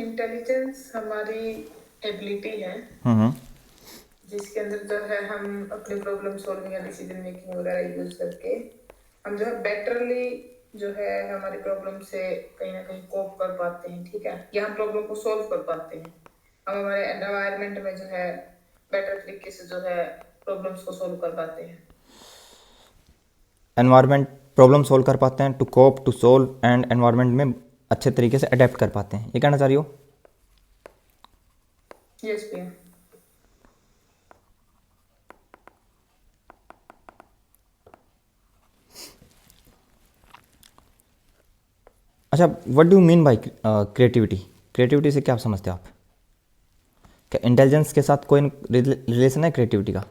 Intelligence हमारी ability है हम्म। जिसके अंदर जो है हम अपनी प्रॉब्लम सॉल्विंग या डिसीजन मेकिंग वगैरह यूज करके हम जो है बेटरली जो है हमारी प्रॉब्लम से कहीं ना कहीं कोप कर पाते हैं, ठीक है, या हम प्रॉब्लम को सॉल्व कर पाते हैं। हम हमारे एनवायरनमेंट में जो है बेटर तरीके से जो है प्रॉब्लम्स को सॉल्व कर पाते हैं। एनवायरनमेंट प्रॉब्लम सोल्व कर पाते हैं, to cope to solve, and environment में अच्छे तरीके से अडेप्ट कर पाते हैं, ये कहना चाह रही हो? यस भैया। अच्छा, what do mean by creativity? Creativity से क्या आप समझते हो आप? क्या इंटेलिजेंस के साथ कोई रिलेशन है क्रिएटिविटी का?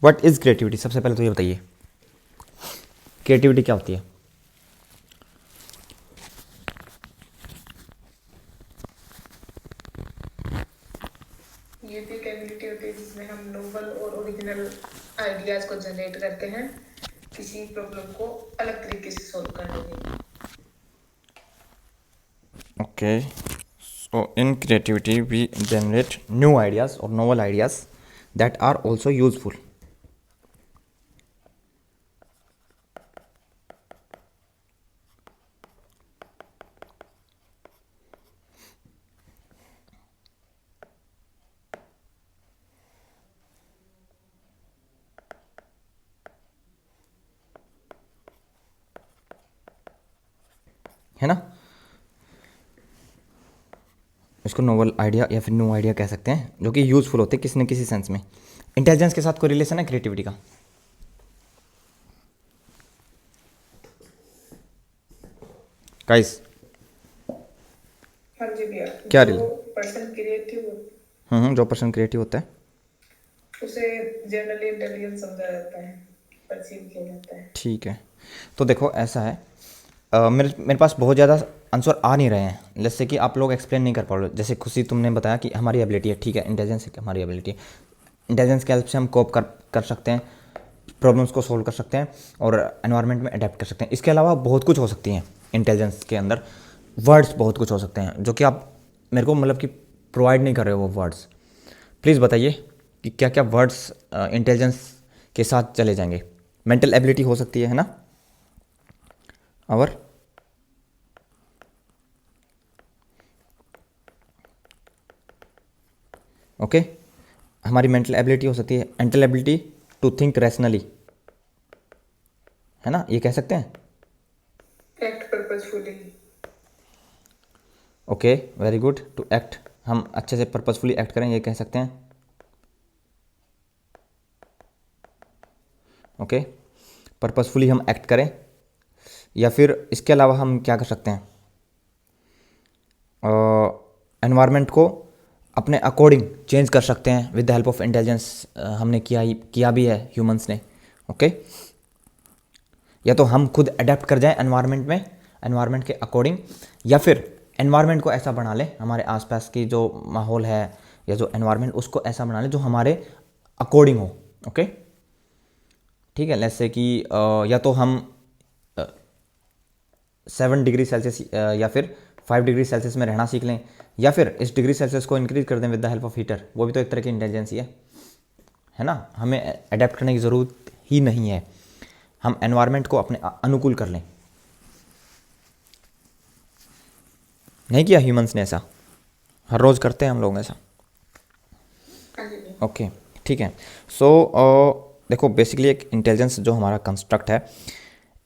What is creativity? सबसे पहले तो ये बताइए, क्रिएटिविटी क्या होती है? ये भी एक एबिलिटी होती है जिसमें हम नोबल और ओरिजिनल आइडियाज को जनरेट करते हैं किसी प्रॉब्लम को अलग तरीके से सॉल्व करने के लिए। Okay, so in creativity we generate new ideas or novel ideas that are also useful. है ना? इसको नोवल आइडिया या फिर न्यू आइडिया कह सकते हैं, जो कि यूजफुल होते हैं किसी न किसी सेंस में। इंटेलिजेंस के साथ कोई रिलेशन है क्रिएटिविटी का? गाइस, हाँ जी भैया। क्या जो रिल पर्सन क्रिएटिव जो पर्सन क्रिएटिव होता है। उसे जनरली इंटेलिजेंट समझा जाता है, परसीव किया जाता है। ठीक है, तो देखो ऐसा है, मेरे मेरे पास बहुत ज़्यादा आंसर आ नहीं रहे हैं, जैसे कि आप लोग एक्सप्लेन नहीं कर पा रहे हो। जैसे खुशी तुमने बताया कि हमारी एबिलिटी है, ठीक है, इंटेलिजेंस हमारी एबिलिटी है। इंटेलिजेंस की हेल्प से हम कोप कर सकते हैं, प्रॉब्लम्स को सोल्व कर सकते हैं और एनवायरनमेंट में अडेप्ट कर सकते हैं। इसके अलावा बहुत कुछ हो सकती हैं इंटेलिजेंस के अंदर, वर्ड्स बहुत कुछ हो सकते हैं जो कि आप मेरे को मतलब कि प्रोवाइड नहीं कर रहे हो वो वर्ड्स। प्लीज़ बताइए कि क्या क्या वर्ड्स इंटेलिजेंस के साथ चले जाएंगे। मेंटल एबिलिटी हो सकती है ना? और ओके, हमारी मेंटल एबिलिटी हो सकती है, mental ability to think rationally, है ना, ये कह सकते हैं। Act purposefully. Okay, very good, to act, हम अच्छे से पर्पसफुली एक्ट करें, ये कह सकते हैं। ओके, पर्पसफुली हम एक्ट करें, या फिर इसके अलावा हम क्या कर सकते हैं, एनवायरनमेंट को अपने अकॉर्डिंग चेंज कर सकते हैं with the help of intelligence. हमने किया भी है ह्यूमंस ने। ओके, या तो हम खुद अडेप्ट कर जाएं एनवायरनमेंट में, एनवायरनमेंट के अकॉर्डिंग, या फिर एनवायरनमेंट को ऐसा बना लें, हमारे आसपास की जो माहौल है या जो एनवायरनमेंट, उसको ऐसा बना लें जो हमारे अकॉर्डिंग हो। ओके, ठीक है, जैसे कि या तो हम 7 डिग्री सेल्सियस या फिर 5 डिग्री सेल्सियस में रहना सीख लें, या फिर इस डिग्री सेल्सियस को इंक्रीज कर दें with the help of heater, वो भी तो एक तरह की इंटेलिजेंस ही है ना? हमें अडेप्ट करने की ज़रूरत ही नहीं है, हम एनवायरनमेंट को अपने अनुकूल कर लें। नहीं किया ह्यूमंस ने ऐसा? हर रोज़ करते हैं हम लोग ऐसा। हाँ जी भैया। ओके, ठीक है। सो देखो, बेसिकली एक इंटेलिजेंस जो हमारा कंस्ट्रक्ट है,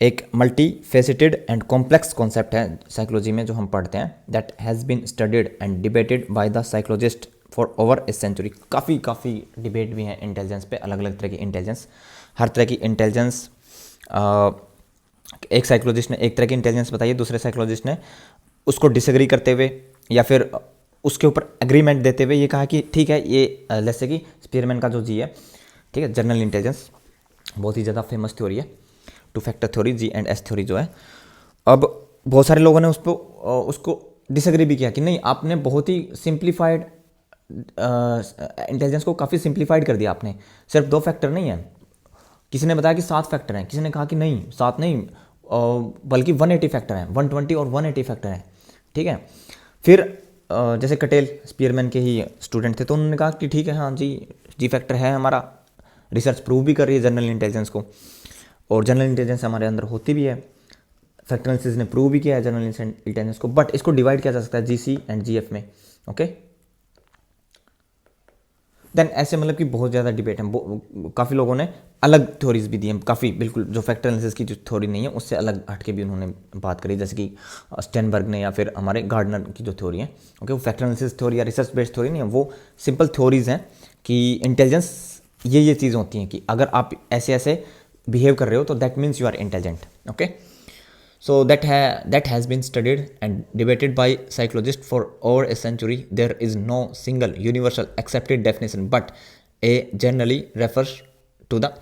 एक multi faceted and complex concept है साइकोलॉजी में जो हम पढ़ते हैं, that has been studied and debated by the psychologist for over a century. काफ़ी डिबेट भी हैं इंटेलिजेंस पे, अलग अलग तरह की इंटेलिजेंस, हर तरह की इंटेलिजेंस। एक साइकोलॉजिस्ट ने एक तरह की इंटेलिजेंस बताई है, दूसरे साइकोलॉजिस्ट ने उसको डिसएग्री करते हुए या फिर उसके ऊपर एग्रीमेंट देते हुए ये कहा कि ठीक है, ये जैसे कि स्पीयरमैन का जो जी है, ठीक है, जनरल इंटेलिजेंस, बहुत ही ज़्यादा फेमस थ्योरी है, two factor theory, G&S theory जो है। अब बहुत सारे लोगों ने उसको डिसएग्री भी किया कि नहीं, आपने बहुत ही सिंप्लीफाइड इंटेलिजेंस को काफ़ी सिंप्लीफाइड कर दिया आपने, सिर्फ 2 फैक्टर नहीं है, किसी ने बताया कि 7 फैक्टर हैं, किसी ने कहा कि नहीं 7 नहीं बल्कि 180 फैक्टर हैं, 120 और 180 फैक्टर हैं, ठीक है। फिर जैसे कटेल स्पीयरमैन के ही स्टूडेंट थे, तो उन्होंने कहा कि ठीक है हाँ जी फैक्टर है हमारा, रिसर्च प्रूव भी कर रही है जनरल इंटेलिजेंस को, और जनरल इंटेलिजेंस हमारे अंदर होती भी है, फैक्टर एनालिसिस ने प्रूव भी किया है जनरल इंटेलिजेंस को। बट इसको डिवाइड किया जा सकता है जीसी एंड जीएफ में, ओके। देन ऐसे मतलब कि बहुत ज़्यादा डिबेट है, काफ़ी लोगों ने अलग थ्योरीज भी दी हैं, काफ़ी बिल्कुल जो फैक्टर एनालिसिस की जो थ्योरी नहीं है उससे अलग हटके भी उन्होंने बात करी, जैसे कि स्टेनबर्ग ने या फिर हमारे गार्डनर की जो थ्योरी है, ओके। वो फैक्टर एनालिसिस थ्योरी या रिसर्च बेस्ड थ्योरी नहीं है, वो सिंपल थ्योरीज हैं कि इंटेलिजेंस ये चीज़ होती हैं कि अगर आप ऐसे ऐसे बिहेव कर रहे हो तो that means you are intelligent, okay. So that has been studied and debated by psychologists for over a century. There is no single universal accepted definition, but it generally refers to the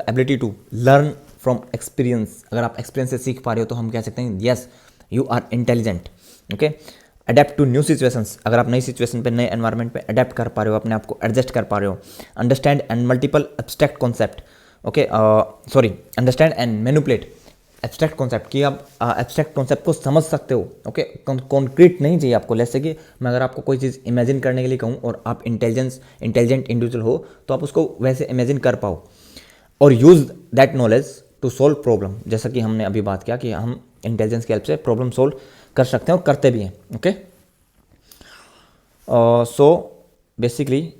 ability to learn from experience. अगर आप experience से सीख पा रहे हो तो हम कह सकते हैं yes you are intelligent, okay. Adapt to new situations, अगर आप नई सिचुएशन पे, नए एनवायरनमेंट पे अडेप्ट कर पा रहे हो, अपने आप को एडजस्ट कर पा रहे हो। Understand and multiple abstract concept, okay, understand and manipulate abstract concept, कि आप एब्स्ट्रैक्ट कॉन्सेप्ट को समझ सकते हो, ओके। कॉन्क्रीट नहीं चाहिए आपको। जैसे कि मैं अगर आपको कोई चीज़ इमेजिन करने के लिए कहूँ और आप इंटेलिजेंट इंडिविजुअल हो तो आप उसको वैसे इमेजिन कर पाओ और use that knowledge to solve problem, जैसा कि हमने अभी बात किया कि हम इंटेलिजेंस की हेल्प से प्रॉब्लम सोल्व कर सकते हैं और करते भी हैं, ओके। सो बेसिकली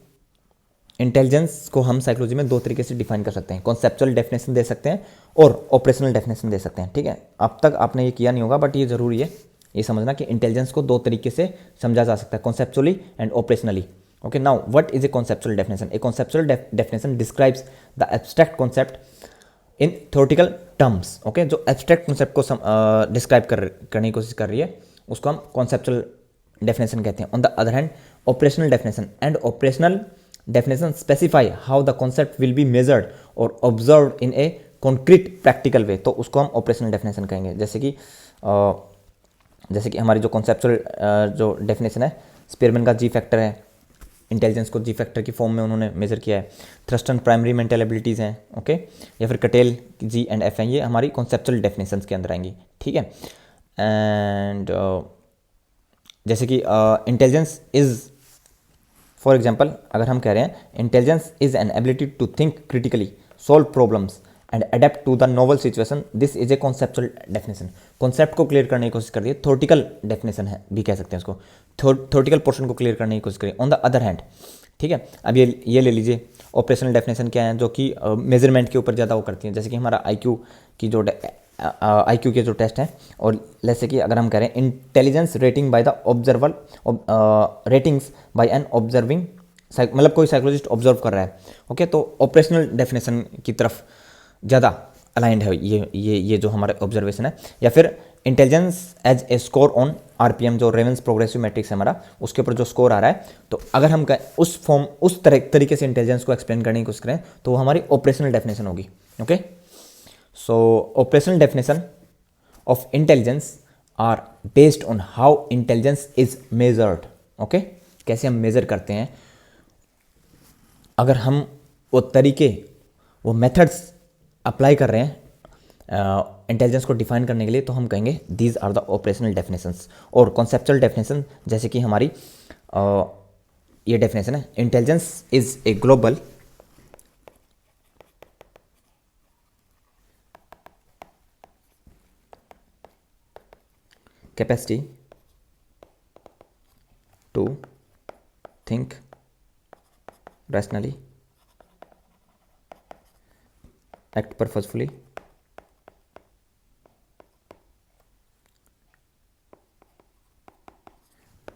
इंटेलिजेंस को हम साइकोलॉजी में 2 तरीके से डिफाइन कर सकते हैं, कॉन्सेप्चुअल डेफिनेशन दे सकते हैं और ऑपरेशनल डेफिनेशन दे सकते हैं, ठीक है। अब तक आपने ये किया नहीं होगा बट ये ज़रूरी है ये समझना कि इंटेलिजेंस को 2 तरीके से समझा जा सकता है, conceptually and operationally, okay. Now what is a conceptual definition? A conceptual definition describes the abstract concept in theoretical terms, okay. जो एब्स्ट्रैक्ट कॉन्सेप्ट को डिस्क्राइब करने की कोशिश कर रही है उसको हम कॉन्सेप्चुअल डेफिनेशन कहते हैं। On the other hand operational definition definition specify how the concept will be measured or observed in a concrete practical way, तो उसको हम ऑपरेशनल डेफिनेशन कहेंगे। जैसे कि हमारी जो कॉन्सेप्चुअल जो डेफिनेशन है, स्पीयरमैन का जी फैक्टर है, इंटेलिजेंस को जी फैक्टर की फॉर्म में उन्होंने मेजर किया है। थ्रस्टन प्राइमरी मेंटल एबिलिटीज़ हैं, ओके, या फिर कटेल की जी एंड एफ हैं, ये हमारी कॉन्सेप्चुअल डेफिनेशंस के अंदर आएंगी, ठीक है। एंड जैसे कि इंटेलिजेंस इज़, फॉर एग्जाम्पल अगर हम कह रहे हैं intelligence is an ability to think critically, solve problems and adapt to the novel situation, this is a conceptual definition. Concept को क्लियर करने की कोशिश कर रही है, थ्योरेटिकल डेफिनेशन है भी कह सकते हैं उसको, थ्योरेटिकल पोर्शन को क्लियर करने की कोशिश करिए। ऑन द अदर हैंड, ठीक है, अब ये ले लीजिए ऑपरेशनल डेफिनेशन क्या है, जो कि मेजरमेंट के ऊपर ज़्यादा वो करती है, जैसे कि हमारा IQ के जो टेस्ट हैं, और जैसे कि अगर हम कह रहे हैं intelligence rating by the observer, ratings by an observing, मतलब कोई साइकोलॉजिस्ट ऑब्जर्व कर रहा है, ओके। तो ऑपरेशनल डेफिनेशन की तरफ ज़्यादा अलाइंड है ये जो हमारा ऑब्जर्वेशन है। या फिर intelligence as a score on RPM, जो रेवेंस प्रोग्रेसिव मैट्रिक्स है हमारा, उसके ऊपर जो स्कोर आ रहा है, तो अगर हम उस तरीके से इंटेलिजेंस को एक्सप्लेन करने की कोशिश करें तो वो हमारी ऑपरेशनल डेफिनेशन होगी, okay. So operational definition of intelligence are based on how intelligence is measured, okay? कैसे हम मेज़र करते हैं, अगर हम वो मेथड्स अप्लाई कर रहे हैं इंटेलिजेंस को डिफाइन करने के लिए, तो हम कहेंगे these are the operational definitions. और कॉन्सेप्चुअल डेफिनेशन जैसे कि हमारी ये डेफिनेशन है, intelligence is a global capacity to think rationally, act purposefully,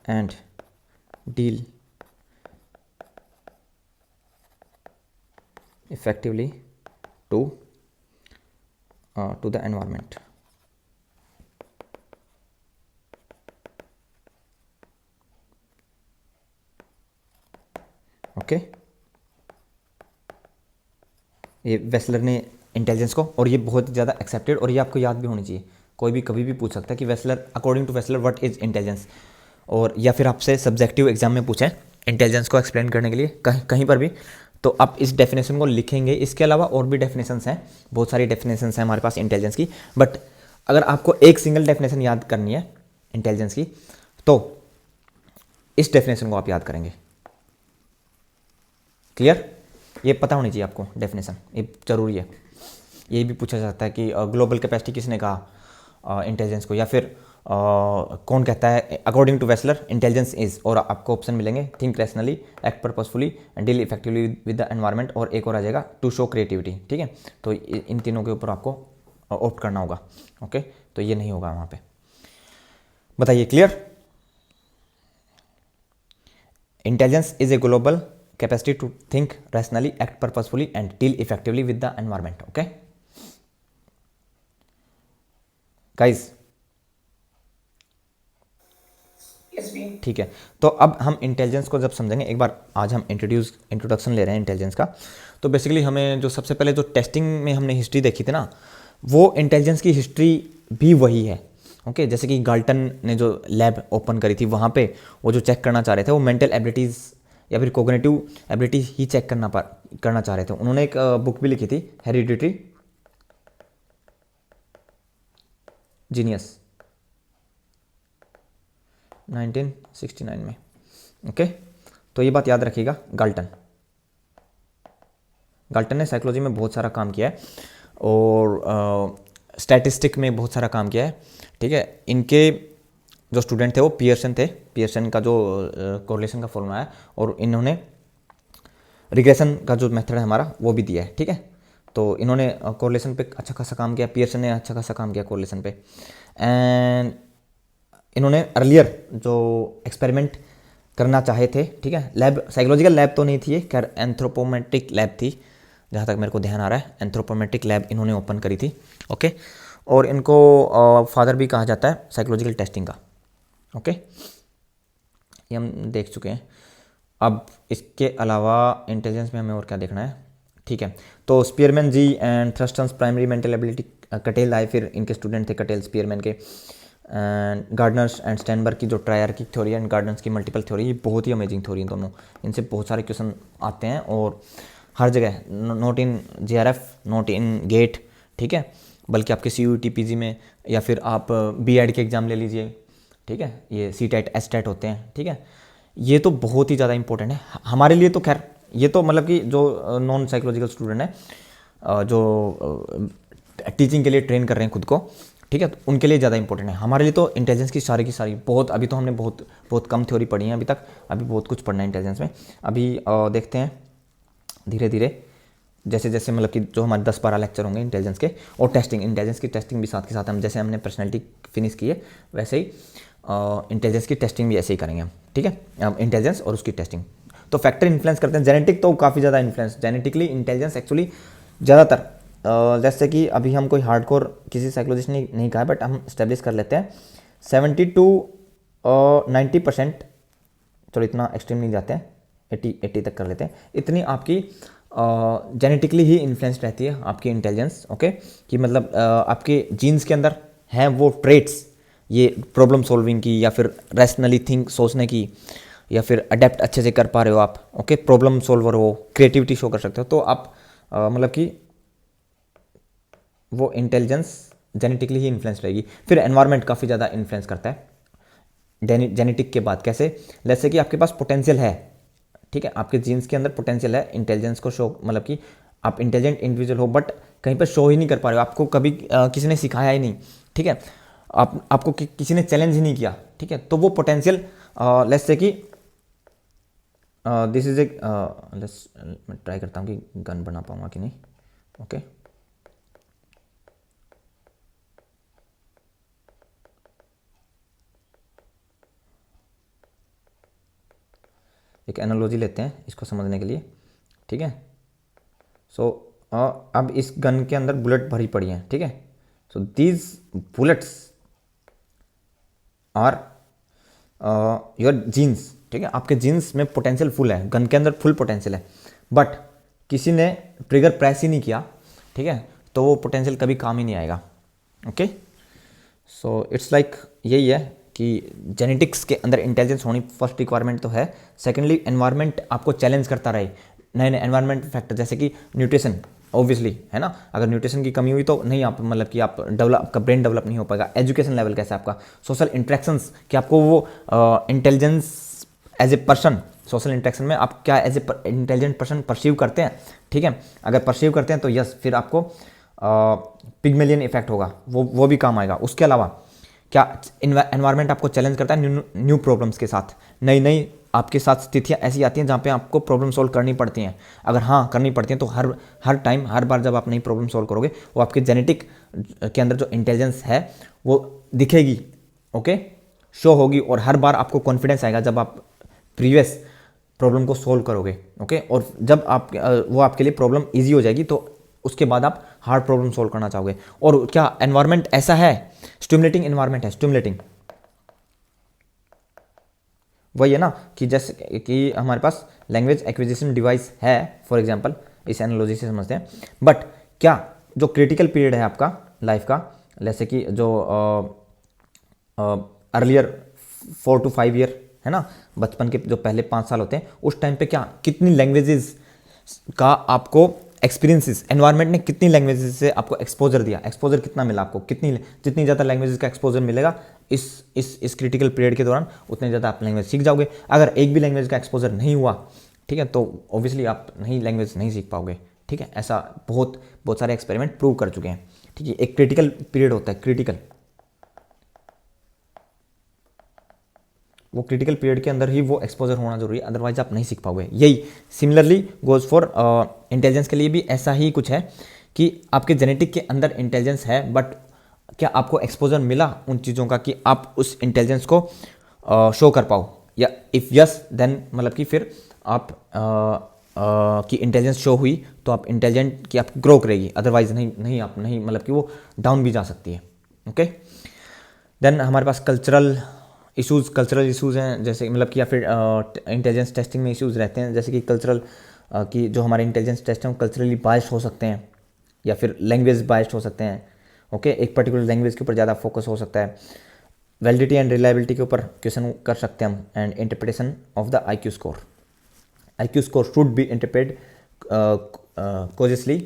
and deal effectively to the environment, okay. ये वेस्लर ने इंटेलिजेंस को, और ये बहुत ज़्यादा एक्सेप्टेड, और ये आपको याद भी होनी चाहिए, कोई भी कभी भी पूछ सकता है कि Wechsler, according to Wechsler what is intelligence, और या फिर आपसे सब्जेक्टिव एग्जाम में पूछें इंटेलिजेंस को एक्सप्लेन करने के लिए कहीं पर भी, तो आप इस डेफिनेशन को लिखेंगे। इसके अलावा और भी डेफिनेशंस हैं, बहुत सारी डेफिनेशंस हैं हमारे पास इंटेलिजेंस की, बट अगर आपको एक सिंगल डेफिनेशन याद करनी है इंटेलिजेंस की तो इस डेफिनेशन को आप याद करेंगे। क्लियर? ये पता होनी चाहिए आपको डेफिनेशन, ये जरूरी है। ये भी पूछा जाता है कि ग्लोबल कैपेसिटी किसने कहा इंटेलिजेंस को, या फिर कौन कहता है अकॉर्डिंग टू वेसलर इंटेलिजेंस इज, और आपको ऑप्शन मिलेंगे think rationally, act purposefully and deal effectively with the environment, और एक और आ जाएगा टू शो क्रिएटिविटी। ठीक है, तो इन तीनों के ऊपर आपको ऑप्ट करना होगा। ओके, तो ये नहीं होगा वहाँ पे। बताइए, clear? Intelligence is a global capacity to think rationally, act purposefully and deal effectively with the environment. Okay guys, ठीक है। तो अब हम इंटेलिजेंस को जब समझेंगे, एक बार आज हम इंट्रोडक्शन ले रहे हैं इंटेलिजेंस का। तो बेसिकली हमें जो सबसे पहले जो टेस्टिंग में हमने हिस्ट्री देखी थी ना, वो इंटेलिजेंस की हिस्ट्री भी वही है। ओके, जैसे कि गाल्टन ने जो लैब ओपन करी थी, वहाँ पे वो जो चेक करना चाह रहे थे वो मेंटल एबिलिटीज़ या फिर कोग्निटिव एबिलिटीज ही चेक करना चाह रहे थे। उन्होंने एक बुक भी लिखी थी, हेरिडिटरी जीनियस, 1969 में। ओके, तो ये बात याद रखिएगा। गाल्टन ने साइकोलॉजी में बहुत सारा काम किया है और स्टैटिस्टिक में बहुत सारा काम किया है। ठीक है, इनके जो स्टूडेंट थे वो पियर्सन थे। पियर्सन का जो कोरिलेशन का फॉर्मूला है, और इन्होंने रिग्रेशन का जो मेथड है हमारा वो भी दिया है। ठीक है, तो इन्होंने कोरिलेशन पे अच्छा खासा काम किया, पियर्सन ने अच्छा खासा काम किया कोरिलेशन पे। एंड इन्होंने अर्लियर जो एक्सपेरिमेंट करना चाहे थे, ठीक है, लैब, साइकोलॉजिकल लैब तो नहीं थी, खैर एंथ्रोपोमेट्रिक लैब थी, जहाँ तक मेरे को ध्यान आ रहा है, एंथ्रोपोमेट्रिक लैब इन्होंने ओपन करी थी। ओके, और इनको फादर भी कहा जाता है साइकोलॉजिकल टेस्टिंग का। ओके, ये हम देख चुके हैं। अब इसके अलावा इंटेलिजेंस में हमें और क्या देखना है? ठीक है, तो Spearman g and Thurstone's primary mental ability, Cattell आए, फिर इनके स्टूडेंट थे कटेल, स्पीयरमैन के, एंड गार्डनर्स एंड स्टैनबर्ग की जो ट्रायर्किक थ्योरी एंड गार्डनर्स की मल्टीपल थ्योरी, ये बहुत ही अमेजिंग थ्योरी है दोनों। इनसे बहुत सारे क्वेश्चन आते हैं और हर जगह, not in JRF, not in GATE, ठीक है, बल्कि आपके CUET PG में, या फिर आप B.Ed के एग्ज़ाम ले लीजिए। ठीक है, ये CTET STET होते हैं। ठीक है, ये तो बहुत ही ज़्यादा इंपॉर्टेंट है हमारे लिए। तो खैर ये तो मतलब कि जो नॉन साइकोलॉजिकल स्टूडेंट है, जो टीचिंग के लिए ट्रेन कर रहे हैं खुद को, ठीक है, तो उनके लिए ज़्यादा इंपॉर्टेंट है। हमारे लिए तो इंटेलिजेंस की सारी बहुत, अभी तो हमने बहुत कम थ्योरी पढ़ी है अभी तक, अभी बहुत कुछ पढ़ना है इंटेलिजेंस में। अभी देखते हैं धीरे धीरे, जैसे जैसे मतलब कि जो हमारे 10-12 लेक्चर होंगे इंटेलिजेंस के, और टेस्टिंग, इंटेलिजेंस की टेस्टिंग भी साथ के साथ हम, जैसे हमने पर्सनैलिटी फिनिश की है वैसे ही इंटेलिजेंस की टेस्टिंग भी ऐसे ही करेंगे हम। ठीक है, इंटेलिजेंस और उसकी टेस्टिंग। तो फैक्टर इन्फ्लुएंस करते हैं, जेनेटिक तो काफ़ी ज़्यादा इन्फ्लुएंस, जेनेटिकली इंटेलिजेंस एक्चुअली ज़्यादातर, जैसे कि अभी हम कोई हार्डकोर किसी साइकोलॉजिस्ट ने नहीं कहा है, बट हम स्टेब्लिश कर लेते हैं 70 to 90%, चलो इतना एक्सट्रीम नहीं जाते हैं, 80 तक कर लेते हैं, इतनी आपकी जेनेटिकली ही इन्फ्लुएंस रहती है आपकी इंटेलिजेंस। ओके, कि मतलब आपके जीन्स के अंदर हैं वो ट्रेट्स, ये प्रॉब्लम सॉल्विंग की, या फिर रैशनली थिंक, सोचने की, या फिर अडेप्ट अच्छे से कर पा रहे हो आप। ओके, प्रॉब्लम सॉल्वर हो, क्रिएटिविटी शो कर सकते हो, तो आप मतलब कि वो इंटेलिजेंस जेनेटिकली ही इन्फ्लुएंस रहेगी। फिर एनवायरनमेंट काफ़ी ज़्यादा इन्फ्लुएंस करता है जेनेटिक के बाद। कैसे? जैसे कि आपके पास पोटेंशियल है, ठीक है, आपके जीन्स के अंदर पोटेंशियल है इंटेलिजेंस को शो, मतलब कि आप इंटेलिजेंट इंडिविजुअल हो, बट कहीं पर शो ही नहीं कर पा रहे हो, आपको कभी किसी ने सिखाया ही नहीं। ठीक है, आपको किसी ने चैलेंज ही नहीं किया। ठीक है, तो वो पोटेंशियल, लेट्स से कि दिस इज ए, मैं ट्राई करता हूँ कि गन बना पाऊंगा कि नहीं। ओके, एक एनालॉजी लेते हैं इसको समझने के लिए। ठीक है, सो अब इस गन के अंदर बुलेट भरी पड़ी हैं। ठीक है, so these bullets are your genes. ठीक है, आपके जीन्स में पोटेंशियल फुल है, गन के अंदर फुल पोटेंशियल है, बट किसी ने ट्रिगर प्रेस ही नहीं किया। ठीक है, तो वो पोटेंशियल कभी काम ही नहीं आएगा। ओके, सो इट्स लाइक यही है कि जेनेटिक्स के अंदर इंटेलिजेंस होनी फर्स्ट रिक्वायरमेंट तो है। सेकेंडली, एनवायरनमेंट आपको चैलेंज करता रहे, नए नए एनवायरमेंट फैक्टर जैसे कि न्यूट्रिशन, ऑब्वियसली है ना, अगर न्यूट्रिशन की कमी हुई तो नहीं आप मतलब कि आप डेवलप, आपका ब्रेन डेवलप नहीं हो पाएगा। एजुकेशन लेवल कैसा है आपका, सोशल इंटरेक्शंस, कि आपको वो intelligence as a person, social interaction में आप क्या as an intelligent person perceive करते हैं, ठीक है। अगर परसीव करते हैं तो यस, फिर आपको पिगमेलियन इफेक्ट होगा, वो भी काम आएगा। उसके अलावा क्या एनवायरनमेंट आपको चैलेंज करता है न्यू प्रॉब्लम्स के साथ, नई नई आपके साथ स्थितियाँ ऐसी आती हैं जहाँ पे आपको प्रॉब्लम सॉल्व करनी पड़ती हैं। अगर हाँ करनी पड़ती हैं तो हर टाइम, हर बार जब आप नई प्रॉब्लम सॉल्व करोगे वो आपके जेनेटिक के अंदर जो इंटेलिजेंस है वो दिखेगी, ओके, शो होगी, और हर बार आपको कॉन्फिडेंस आएगा जब आप प्रीवियस प्रॉब्लम को सोल्व करोगे, ओके। और जब आप वो आपके लिए प्रॉब्लम ईजी हो जाएगी तो उसके बाद आप हार्ड प्रॉब्लम सोल्व करना चाहोगे। और क्या एनवायरनमेंट ऐसा है, स्टिमुलेटिंग एनवायरनमेंट है, स्टिमुलेटिंग, वही है ना कि जैसे कि हमारे पास लैंग्वेज एक्विजिशन डिवाइस है, फॉर एग्जांपल, इस एनालॉजी से समझते हैं। बट क्या जो क्रिटिकल पीरियड है आपका लाइफ का, जैसे कि जो अर्लियर 4 to 5 ईयर है ना, बचपन के जो पहले 5 साल होते हैं, उस टाइम पे क्या कितनी लैंग्वेजेस का आपको एक्सपीरियंसेस, एनवायरनमेंट ने कितनी लैंग्वेजेस से आपको एक्सपोजर दिया, एक्सपोजर कितना मिला आपको, जितनी ज़्यादा लैंग्वेजेस का एक्सपोजर मिलेगा इस क्रिटिकल पीरियड के दौरान, उतने ज़्यादा आप लैंग्वेज सीख जाओगे। अगर एक भी लैंग्वेज का एक्सपोजर नहीं हुआ, ठीक है, तो ऑब्वियसली आप नई लैंग्वेज नहीं सीख पाओगे, ठीक है। ऐसा बहुत सारे एक्सपेरिमेंट प्रूव कर चुके हैं, ठीक है। एक क्रिटिकल पीरियड होता है, क्रिटिकल, वो क्रिटिकल पीरियड के अंदर ही वो एक्सपोजर होना जरूरी है, अदरवाइज आप नहीं सीख पाओगे। यही सिमिलरली गोज फॉर इंटेलिजेंस के लिए भी ऐसा ही कुछ है कि आपके जेनेटिक के अंदर इंटेलिजेंस है, बट क्या आपको एक्सपोजर मिला उन चीज़ों का कि आप उस इंटेलिजेंस को शो कर पाओ, या इफ़ यस देन मतलब कि फिर आप की इंटेलिजेंस शो हुई तो आप इंटेलिजेंट की आपकी ग्रो करेगी, अदरवाइज नहीं आप नहीं मतलब कि वो डाउन भी जा सकती है, ओके। देन हमारे पास कल्चरल इशूज़ हैं, जैसे मतलब कि या फिर इंटेलिजेंस टेस्टिंग में इश्यूज़ रहते हैं, जैसे कि कल्चरल कि जो हमारे इंटेलिजेंस टेस्ट हैं वो कल्चरली बायस्ड हो सकते हैं, या फिर लैंग्वेज बायस्ड हो सकते हैं, ओके। एक पर्टिकुलर लैंग्वेज के ऊपर ज़्यादा फोकस हो सकता है। वैलिडिटी एंड रिलायबिलिटी के ऊपर क्वेश्चन कर सकते हैं हम। And interpretation of the IQ score, IQ score should be interpreted cautiously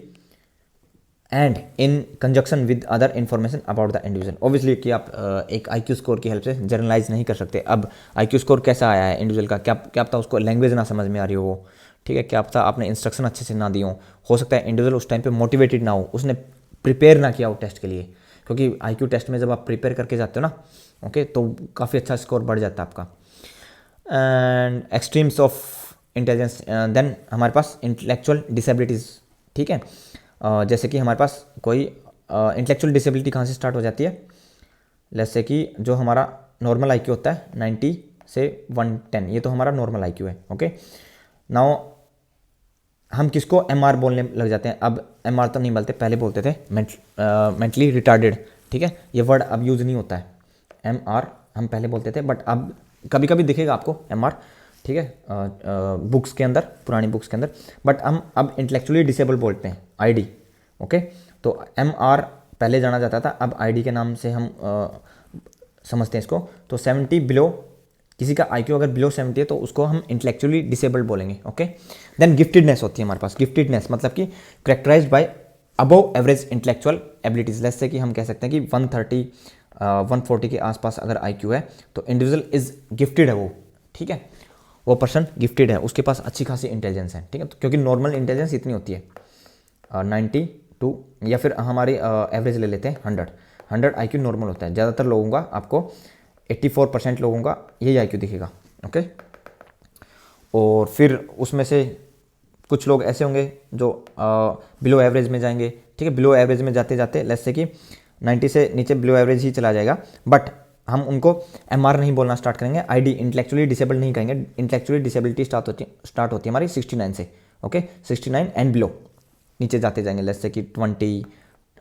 and in conjunction with other information about the individual. Obviously कि आप एक IQ स्कोर की हेल्प से जनरलाइज नहीं कर सकते। अब IQ स्कोर कैसा आया है इंडिविजुअल का, क्या पता उसको लैंग्वेज ना समझ में आ रही हो, ठीक है, क्या पता आपने इंस्ट्रक्शन अच्छे से ना दी हो सकता है इंडिविजुअल उस टाइम पे मोटिवेटेड ना हो, उसने प्रिपेयर ना किया हो टेस्ट के लिए, क्योंकि IQ टेस्ट में जब आप प्रिपेयर करके जाते हो ना, ओके, तो काफ़ी अच्छा स्कोर बढ़ जाता है आपका। And extremes of intelligence, then हमारे पास इंटेलेक्चुअल डिसेबिलिटीज़, ठीक है। जैसे कि हमारे पास कोई इंटेलेक्चुअल डिसेबिलिटी कहाँ से स्टार्ट हो जाती है, जैसे कि जो हमारा नॉर्मल IQ होता है 90 से 110, ये तो हमारा नॉर्मल IQ है, ओके। नाउ हम किसको MR बोलने लग जाते हैं, अब MR तो नहीं बोलते, पहले बोलते थे मेंटली रिटार्डेड, ठीक है, ये वर्ड अब यूज़ नहीं होता है। MR हम पहले बोलते थे, बट अब कभी कभी दिखेगा आपको MR, ठीक है, बुक्स के अंदर, पुरानी बुक्स के अंदर, बट हम अब इंटेलेक्चुअली डिसेबल बोलते हैं, ID, ओके। तो MR पहले जाना जाता था, अब ID के नाम से हम समझते हैं इसको। तो 70 बिलो, किसी का IQ अगर बिलो 70 है तो उसको हम इंटेलेक्चुअली डिसेबल्ड बोलेंगे, ओके। देन गिफ्टेडनेस होती है हमारे पास, गिफ्टेडनेस मतलब कि characterized by above average intellectual abilities, जैसे कि हम कह सकते हैं कि 130 140 के आसपास अगर IQ है तो इंडिविजुअल इज गिफ्टेड है वो, ठीक है, वो पर्सन गिफ्टेड है, उसके पास अच्छी खासी इंटेलिजेंस है, ठीक है। तो क्योंकि नॉर्मल इंटेलिजेंस इतनी होती है 92, या फिर हमारी एवरेज ले लेते हैं 100 IQ नॉर्मल होता है। ज़्यादातर लोगों का आपको 84% लोगों का यही IQ दिखेगा, ओके। और फिर उसमें से कुछ लोग ऐसे होंगे जो बिलो एवरेज में जाएंगे, ठीक है। बिलो एवरेज में जाते जाते लेट्स से कि 90 से नीचे बिलो एवरेज ही चला जाएगा, बट हम उनको MR नहीं बोलना स्टार्ट करेंगे, ID इंटेलेक्चुअली डिसेबल नहीं कहेंगे। इंटेलेक्चुअली डिसेबिलिटी स्टार्ट होती है हमारी 69 से, ओके, 69 एंड बिलो, नीचे जाते जाएंगे लेट्स से कि 20,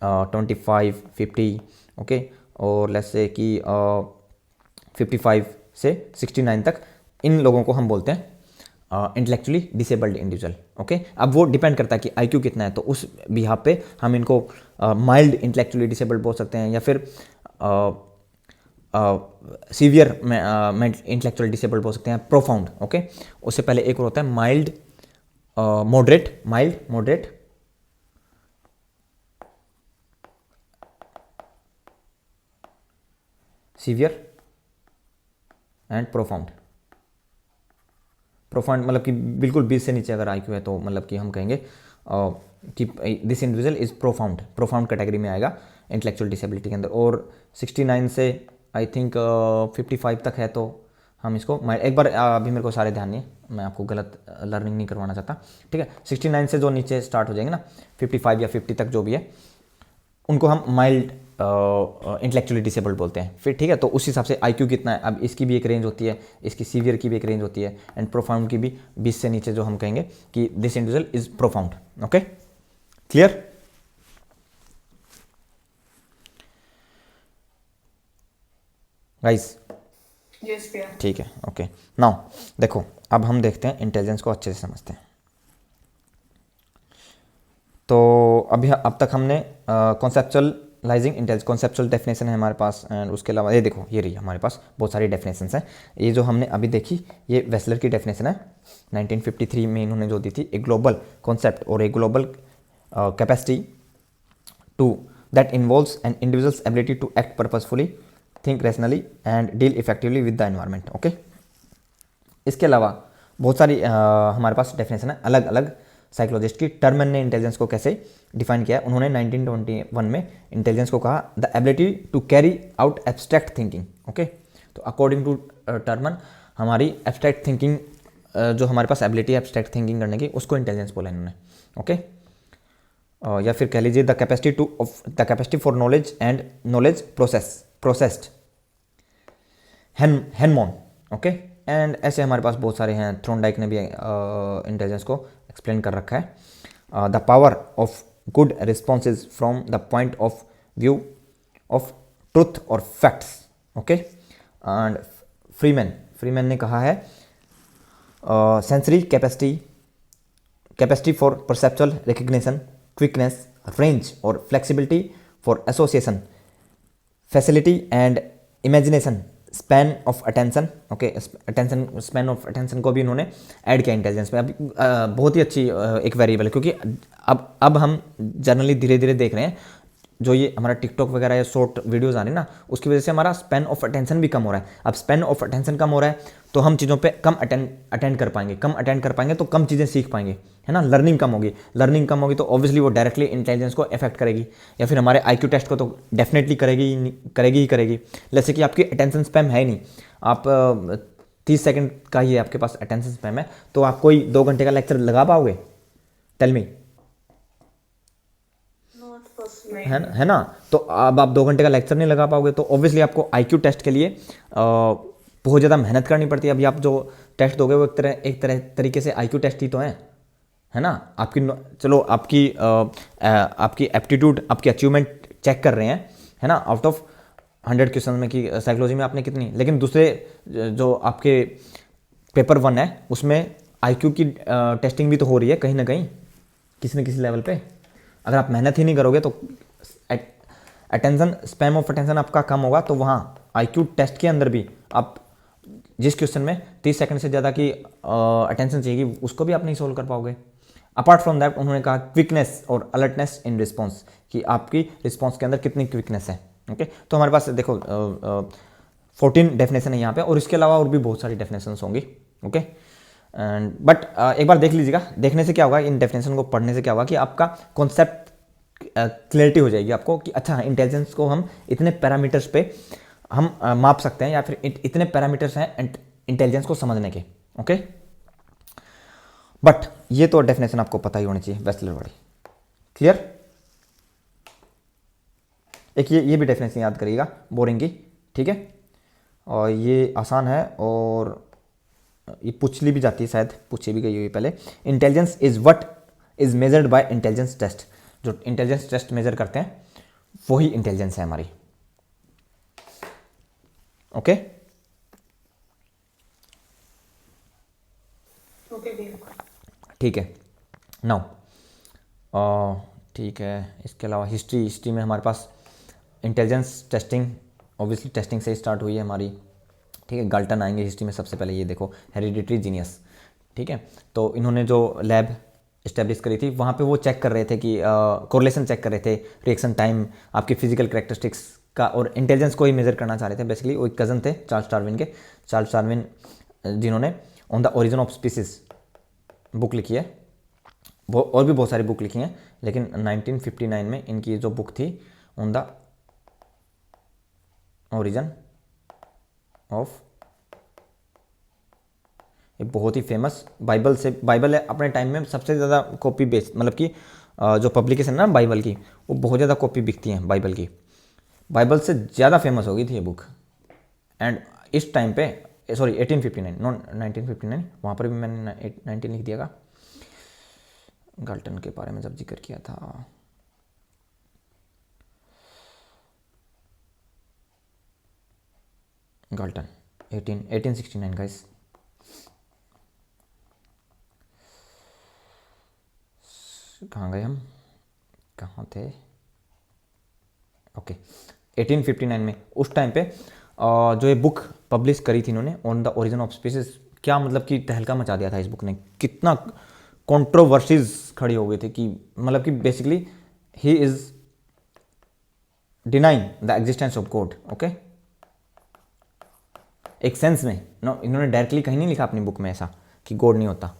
25, 50, ओके, और लेट्स से कि 55 से 69 तक इन लोगों को हम बोलते हैं इंटेलेक्चुअली डिसेबल्ड इंडिविजुअल, ओके। अब वो डिपेंड करता है कि IQ कितना है, तो उस बिहाफ पे हम इनको माइल्ड इंटेलेक्चुअली डिसेबल्ड बोल सकते हैं, या फिर सीवियर इंटेलेक्चुअल डिसेबल्ड बोल सकते हैं, प्रोफाउंड, ओके। उससे पहले एक और होता है mild moderate, mild, moderate, severe and profound. Profound मतलब कि बिल्कुल 20 से नीचे अगर आईक्यू है तो मतलब कि हम कहेंगे कि this individual is profound, profound category में आएगा इंटेलेक्चुअल डिसेबिलिटी के अंदर। और 69 से आई थिंक 55 तक है तो हम इसको एक बार अभी मेरे को सारे ध्यान नहीं है, मैं आपको गलत लर्निंग नहीं करवाना चाहता, ठीक है। 69 से जो नीचे स्टार्ट हो जाएंगे ना, 55 या 50 तक जो भी है, उनको हम माइल्ड इंटेलेक्चुअली डिसेबल्ड बोलते हैं। फिर ठीक है, तो उस हिसाब से आईक्यू कितना है, अब इसकी भी एक रेंज होती है, इसकी सीवियर की भी एक रेंज होती है, एंड प्रोफाउंड की भी 20 से नीचे जो हम कहेंगे कि this individual is profound. Okay, clear? Guys yes भैया। ठीक है, ओके। नाउ देखो, अब हम देखते हैं इंटेलिजेंस को अच्छे से समझते हैं। तो अभी अब तक हमने कॉन्सेप्चुअलाइजिंग इंटेलिजेंस, कॉन्सेप्चुअल डेफिनेशन है हमारे पास, एंड उसके अलावा ये देखो, ये रही हमारे पास बहुत सारी डेफिनेशंस हैं। ये जो हमने अभी देखी, ये वेसलर की डेफिनेशन है 1953 में इन्होंने जो दी थी, ए ग्लोबल कॉन्सेप्ट और a global capacity to that involves an individual's ability to act purposefully, think rationally and deal effectively with the environment. Okay, इसके अलावा बहुत सारी हमारे पास डेफिनेशन है अलग अलग साइकोलॉजिस्ट की। टर्मन ने इंटेलिजेंस को कैसे डिफाइन किया है, उन्होंने 1921 में इंटेलिजेंस को कहा the ability to carry out abstract thinking. Okay, तो अकॉर्डिंग टू टर्मन हमारी एब्स्ट्रैक्ट थिंकिंग, जो हमारे पास एबिलिटी है एब्स्ट्रैक्ट थिंकिंग करने की, उसको इंटेलिजेंस बोला इन्होंने। ओके, या फिर कह लीजिए the capacity for knowledge and knowledge processed Henmon. Okay, and ऐसे हमारे पास बहुत सारे हैं। थ्रोनडाइक ने भी इंटेलिजेंस को एक्सप्लेन कर रखा है। The power of good responses from the point of view of truth और फैक्ट्स। ओके, एंड फ्रीमैन ने कहा है sensory capacity for perceptual recognition, quickness, range और flexibility for association, facility and imagination, span of attention. Okay, attention, span of attention को भी इन्होंने add किया intelligence में। अभी बहुत ही अच्छी एक वेरिएबल है, क्योंकि अब हम जनरली धीरे धीरे देख रहे हैं जो ये हमारा टिकटॉक वगैरह या शॉर्ट वीडियोज़ आ रही है ना, उसकी वजह से हमारा स्पैन ऑफ अटेंशन भी कम हो रहा है। अब स्पैन ऑफ अटेंशन कम हो रहा है तो हम चीज़ों पे कम अटेंड कर पाएंगे, तो कम चीज़ें सीख पाएंगे, है ना। लर्निंग कम होगी तो ऑब्वियसली वो डायरेक्टली इंटेलिजेंस को अफेक्ट करेगी, या फिर हमारे आईक्यू टेस्ट को तो डेफिनेटली करेगी। जैसे कि आपकी अटेंशन स्पैम है ही नहीं, आप 30 सेकेंड का ही आपके पास अटेंशन स्पैम है, तो आप कोई 2 घंटे का लेक्चर लगा पाओगे? टेल मी, है ना। तो अब आप 2 घंटे का लेक्चर नहीं लगा पाओगे, तो ऑब्वियसली आपको आईक्यू टेस्ट के लिए बहुत ज़्यादा मेहनत करनी पड़ती है। अभी आप जो टेस्ट दोगे वो एक तरीके से आईक्यू टेस्ट ही तो है ना। चलो आपकी एप्टीट्यूड, आपकी अचीवमेंट चेक कर रहे हैं, है ना, आउट ऑफ 100 क्वेश्चन में कि साइकोलॉजी में आपने कितनी। लेकिन दूसरे जो आपके पेपर 1 है उसमें आईक्यू की टेस्टिंग भी तो हो रही है कहीं ना कहीं, किसी न किसी लेवल पे। अगर आप मेहनत ही नहीं करोगे तो अटेंशन, स्पैम ऑफ अटेंशन आपका कम होगा, तो वहाँ आईक्यू टेस्ट के अंदर भी आप जिस क्वेश्चन में 30 सेकंड से ज़्यादा की अटेंशन चाहिए उसको भी आप नहीं सोल्व कर पाओगे। अपार्ट फ्रॉम दैट उन्होंने कहा क्विकनेस और अलर्टनेस इन रिस्पॉन्स, कि आपकी रिस्पॉन्स के अंदर कितनी क्विकनेस है। ओके, तो हमारे पास देखो 14 डेफिनेशन है यहाँ पे, और इसके अलावा और भी बहुत सारी डेफिनेशंस होंगी। ओके, एंड बट एक बार देख लीजिएगा, देखने से क्या होगा, इन डेफिनेशन को पढ़ने से क्या होगा कि आपका कॉन्सेप्ट क्लैरिटी हो जाएगी आपको कि अच्छा इंटेलिजेंस को हम इतने पैरामीटर्स पे हम माप सकते हैं, या फिर इतने पैरामीटर्स हैं इंटेलिजेंस को समझने के। ओके, बट ये तो डेफिनेशन आपको पता ही होनी चाहिए, वेस्लर वाली। क्लियर? एक ये भी डेफिनेशन याद करिएगा, बोरिंग की, ठीक है। और ये आसान है, और ये पूछ ली भी जाती है, शायद पूछी भी गई हुई पहले। Intelligence is what is measured by intelligence test. जो इंटेलिजेंस टेस्ट मेजर करते हैं वही इंटेलिजेंस है हमारी। ओके, ठीक है। नाउ ठीक है, इसके अलावा हिस्ट्री में हमारे पास इंटेलिजेंस टेस्टिंग ऑब्वियसली टेस्टिंग से ही स्टार्ट हुई है हमारी, ठीक है। गाल्टन आएंगे हिस्ट्री में सबसे पहले, ये देखो हेरिडिटरी जीनियस, ठीक है। तो इन्होंने जो लैब इस्टेब्लिश करी थी। वहाँ पे वो चेक कर रहे थे कि कोरिलेशन चेक कर रहे थे, रिएक्शन टाइम, आपकी फिजिकल कैरेक्टरिस्टिक्स का, और इंटेलिजेंस को ही मेजर करना चाह रहे थे बेसिकली। वो एक कज़न थे चार्ल्स डार्विन के, चार्ल्स डार्विन जिन्होंने on the origin of species book लिखी है। वो और भी बहुत सारी बुक लिखी हैं, लेकिन 1959 में इनकी जो बुक थी ऑन द ओरिजिन ऑफ, ये बहुत ही फेमस बाइबल से, बाइबल है अपने टाइम में सबसे ज़्यादा कॉपी बेच, मतलब कि जो पब्लिकेशन है ना बाइबल की, वो बहुत ज़्यादा कॉपी बिकती हैं बाइबल की। बाइबल से ज़्यादा फेमस हो गई थी ये बुक। एंड इस टाइम पे, सॉरी 1859 नॉट 1959, वहाँ पर भी मैंने 19 लिख दिया। गाल्टन के बारे में जब जिक्र किया था, गाल्टन 1869 गाइस। कहाँ गए हम, कहाँ थे, ओके 1859 में उस टाइम पे जो ये बुक पब्लिश करी थी इन्होंने on the origin of species, क्या मतलब कि तहलका मचा दिया था इस बुक ने। कितना कंट्रोवर्सीज खड़ी हो गई थी कि मतलब कि basically he is denying the existence of God. Okay, एक सेंस में नो, इन्होंने डायरेक्टली कहीं नहीं लिखा अपनी बुक में ऐसा कि गॉड नहीं होता।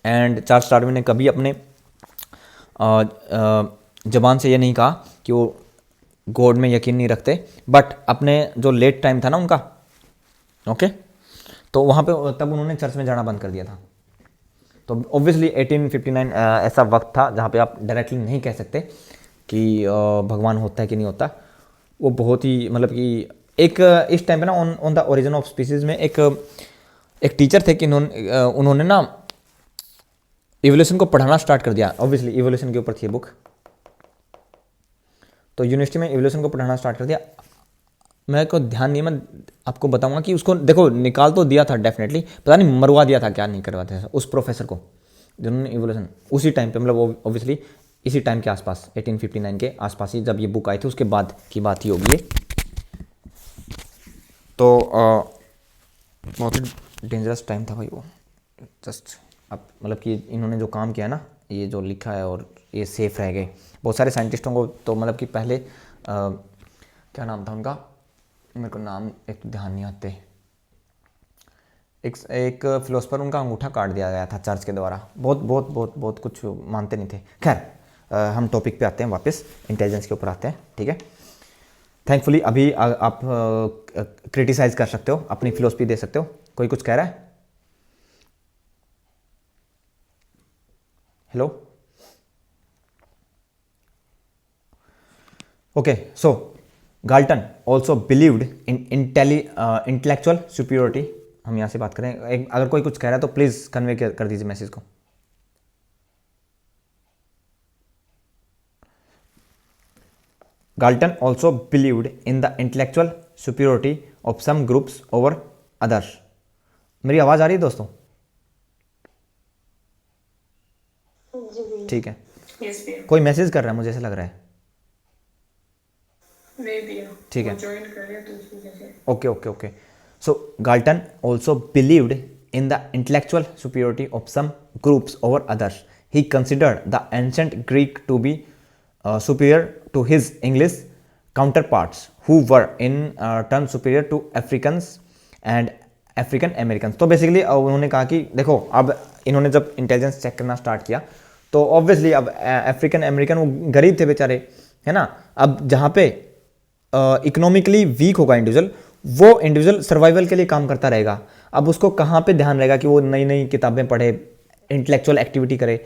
एंड चार्ल्स डार्विन ने कभी अपने जबान से ये नहीं कहा कि वो गॉड में यकीन नहीं रखते, बट अपने जो लेट टाइम था ना उनका, ओके, तो वहाँ पे तब उन्होंने चर्च में जाना बंद कर दिया था। तो ऑब्वियसली 1859 ऐसा वक्त था जहाँ पे आप डायरेक्टली नहीं कह सकते कि भगवान होता है कि नहीं होता। वो बहुत ही मतलब कि एक इस टाइम पे ना on the origin of species में एक टीचर थे कि उन्होंने ना इवोल्यूशन को पढ़ाना स्टार्ट कर दिया। ऑब्वियसली इवोल्यूशन के ऊपर थी बुक, तो यूनिवर्सिटी में इवोल्यूशन को पढ़ाना स्टार्ट कर दिया। मेरे को ध्यान नहीं, मैं आपको बताऊंगा कि उसको देखो निकाल तो दिया था डेफिनेटली, पता नहीं मरवा दिया था क्या नहीं करवाते थे उस प्रोफेसर को जिन्होंने इवोल्यूशन उसी टाइम पे, मतलब ऑब्वियसली इसी टाइम के आसपास 1859 के आसपास ही जब ये बुक आई थी उसके बाद की बात ही होगी ये। तो बहुत ही डेंजरस टाइम था भाई वो। जस्ट अब मतलब कि इन्होंने जो काम किया ना, ये जो लिखा है और ये सेफ रह गए। बहुत सारे साइंटिस्टों को तो मतलब कि पहले क्या नाम था उनका, मेरे को नाम एक ध्यान नहीं आते, एक फिलोसफर उनका अंगूठा काट दिया गया था चर्च के द्वारा। बहुत बहुत बहुत बहुत कुछ मानते नहीं थे। खैर हम टॉपिक पे आते हैं वापस, इंटेलिजेंस के ऊपर आते हैं, ठीक है। थैंकफुली अभी आप क्रिटिसाइज कर सकते हो, अपनी फिलोसफी दे सकते हो। कोई कुछ कह रहा है? Hello, okay. So Galton also believed इन इंटेलेक्चुअल सुपीरियोरिटी। हम यहाँ से बात करें, अगर कोई कुछ कह रहा है तो प्लीज कन्वे कर दीजिए मैसेज को। Galton also believed in the intellectual superiority of some groups over others. मेरी आवाज आ रही है दोस्तों? ठीक है। यस भैया, कोई मैसेज कर रहा है मुझे ऐसा लग रहा है। नहीं भैया, ठीक है, ज्वाइन कर रहे हैं तो उसकी वजह से। Okay okay okay. So Galton also believed in the intellectual superiority of some groups over others. He considered the ancient Greek to be superior to his English counterparts who were in turn superior to Africans and African Americans। तो basically उन्होंने कहा कि देखो अब इन्होंने जब intelligence check करना start किया तो ऑब्वियसली अब अफ्रीकन अमेरिकन वो गरीब थे बेचारे, है ना। अब जहाँ पे इकोनॉमिकली वीक होगा इंडिविजुअल, वो इंडिविजुअल सर्वाइवल के लिए काम करता रहेगा। अब उसको कहाँ पे ध्यान रहेगा कि वो नई नई किताबें पढ़े, इंटेलेक्चुअल एक्टिविटी करे,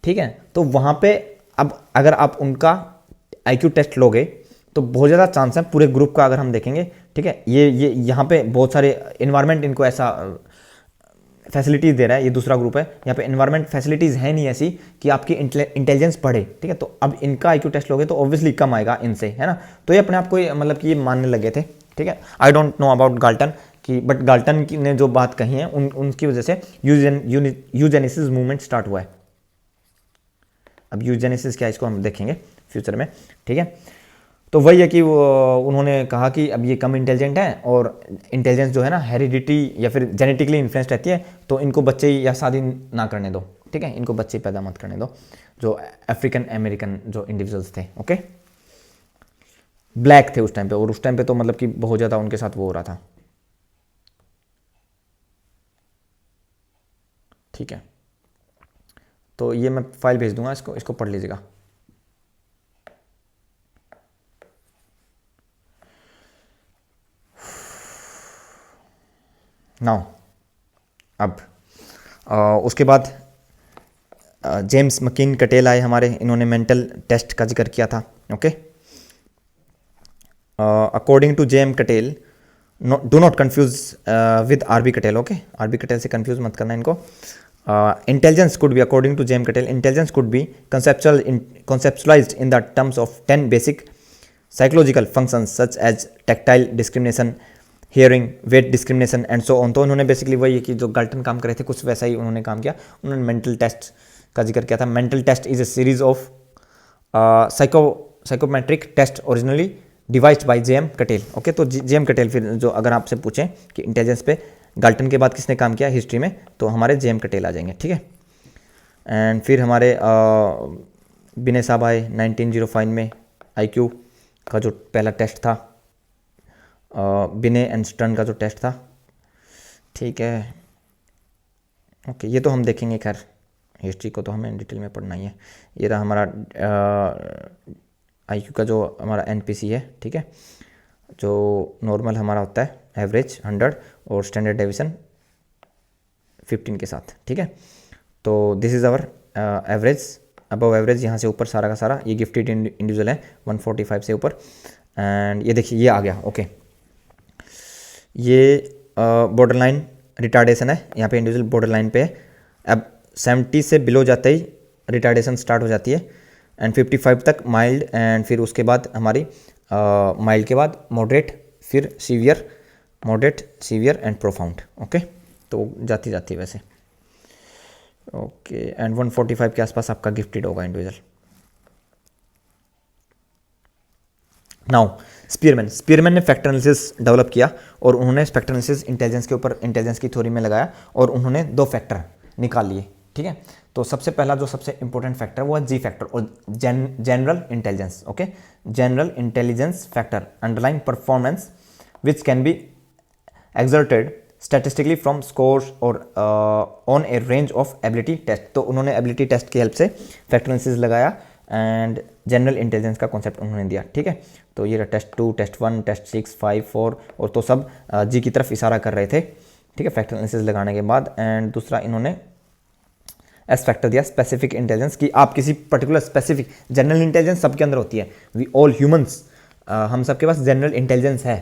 ठीक है। तो वहाँ पे अब अगर आप उनका IQ टेस्ट लोगे तो बहुत ज़्यादा चांस है पूरे ग्रुप का, अगर हम देखेंगे, ठीक है। ये यहाँ पे बहुत सारे इन्वायरमेंट इनको ऐसा फैसिलिटीज़ दे रहा है। ये दूसरा ग्रुप है, यहाँ पे इन्वायरमेंट फैसिलिटीज़ है नहीं ऐसी कि आपकी इंटेलिजेंस बढ़े, ठीक है। तो अब इनका IQ टेस्ट लोगे तो ऑब्वियसली कम आएगा इनसे, है ना। तो ये अपने आप को मतलब कि ये मानने लगे थे, ठीक है। I don't know about Galton की, बट गाल्टन ने जो बात कही है उनकी वजह से यूजेनिसिस मूवमेंट स्टार्ट हुआ है। अब यूजेनिसिस क्या है इसको हम देखेंगे फ्यूचर में, ठीक है। तो वही है कि वो उन्होंने कहा कि अब ये कम इंटेलिजेंट हैं और इंटेलिजेंस जो है ना हेरिडिटी या फिर जेनेटिकली इन्फ्लुएंस रहती है, तो इनको बच्चे या शादी ना करने दो, ठीक है, इनको बच्चे पैदा मत करने दो, जो अफ्रीकन अमेरिकन जो इंडिविजुअल्स थे, ओके, ब्लैक थे उस टाइम पे, और उस टाइम पे तो मतलब कि बहुत ज़्यादा उनके साथ वो हो रहा था, ठीक है। तो ये मैं फाइल भेज दूंगा, इसको इसको पढ़ लीजिएगा। नाउ अब उसके बाद जेम्स मकीन कटेल आए हमारे, इन्होंने मेंटल टेस्ट का जिक्र किया था, okay. According to JM Cattell, do not confuse with RB Cattell, okay, RB Cattell से कंफ्यूज मत करना इनको। Intelligence could be, according to JM Cattell, intelligence could be conceptualized in the terms of 10 basic psychological functions such as tactile discrimination, hearing, weight discrimination and so on. तो उन्होंने basically वही कि जो Galton काम कर रहे थे कुछ वैसा ही उन्होंने काम किया, उन्होंने मेंटल टेस्ट का जिक्र किया था। Mental test is a series of psychometric test originally devised by JM Cattell, okay. तो जेएम कटेल, फिर जो अगर आपसे पूछें कि इंटेलिजेंस पे गाल्टन के बाद किसने काम किया हिस्ट्री में, तो हमारे जेएम कटेल आ जाएंगे, ठीक है। एंड फिर हमारे बिने साहब आए 1905 में, आईक्यू का जो पहला टेस्ट था, बिने एंड स्टर्न का जो टेस्ट था, ठीक है, ओके। ये तो हम देखेंगे, खैर हिस्ट्री को तो हमें डिटेल में पढ़ना ही है। ये रहा हमारा आईक्यू का जो हमारा एनपीसी है, ठीक है, जो नॉर्मल हमारा होता है एवरेज 100 और स्टैंडर्ड डेविएशन 15 के साथ, ठीक है। तो this is our average, above average, यहाँ से ऊपर सारा का सारा ये गिफ्टेड इंडिविजुअल है 145 से ऊपर। एंड ये देखिए ये आ गया, ओके। ये बॉर्डर लाइन रिटार्डेशन है, यहाँ पे इंडिविजुअल बॉर्डर लाइन पे है। अब 70 से बिलो जाते ही रिटार्डेशन स्टार्ट हो जाती है एंड 55 तक माइल्ड, एंड फिर उसके बाद हमारी माइल्ड के बाद मॉडरेट, फिर severe, moderate, severe and profound, okay. तो जाती जाती है वैसे, ओके। एंड 145 के आसपास आपका गिफ्टेड होगा इंडिविजुअल। नाउ स्पीयरमैन ने फैक्टर एनालिसिस डेवलप किया और उन्होंने फैक्टर एनालिसिस इंटेलिजेंस के ऊपर, इंटेलिजेंस की थ्योरी में लगाया और उन्होंने 2 फैक्टर निकाल लिए, ठीक है। तो सबसे पहला जो सबसे इंपॉर्टेंट फैक्टर वो है जी फैक्टर और general intelligence, okay. General intelligence factor, underline performance which can be exerted statistically from scores or on a range of ability test। तो उन्होंने एबिलिटी टेस्ट की हेल्प से फैक्टर एनालिसिस लगाया एंड जनरल इंटेलिजेंस का concept उन्होंने दिया, ठीक है। तो ये टेस्ट 2, टेस्ट 1, टेस्ट 6, 5, 4 और तो सब जी की तरफ इशारा कर रहे थे, ठीक है, फैक्टर एनालिसिस लगाने के बाद। एंड दूसरा इन्होंने एस फैक्टर दिया, स्पेसिफिक इंटेलिजेंस, कि आप किसी पर्टिकुलर स्पेसिफिक, जनरल इंटेलिजेंस सबके अंदर होती है, वी ऑल ह्यूमंस, हम सबके पास जनरल इंटेलिजेंस है।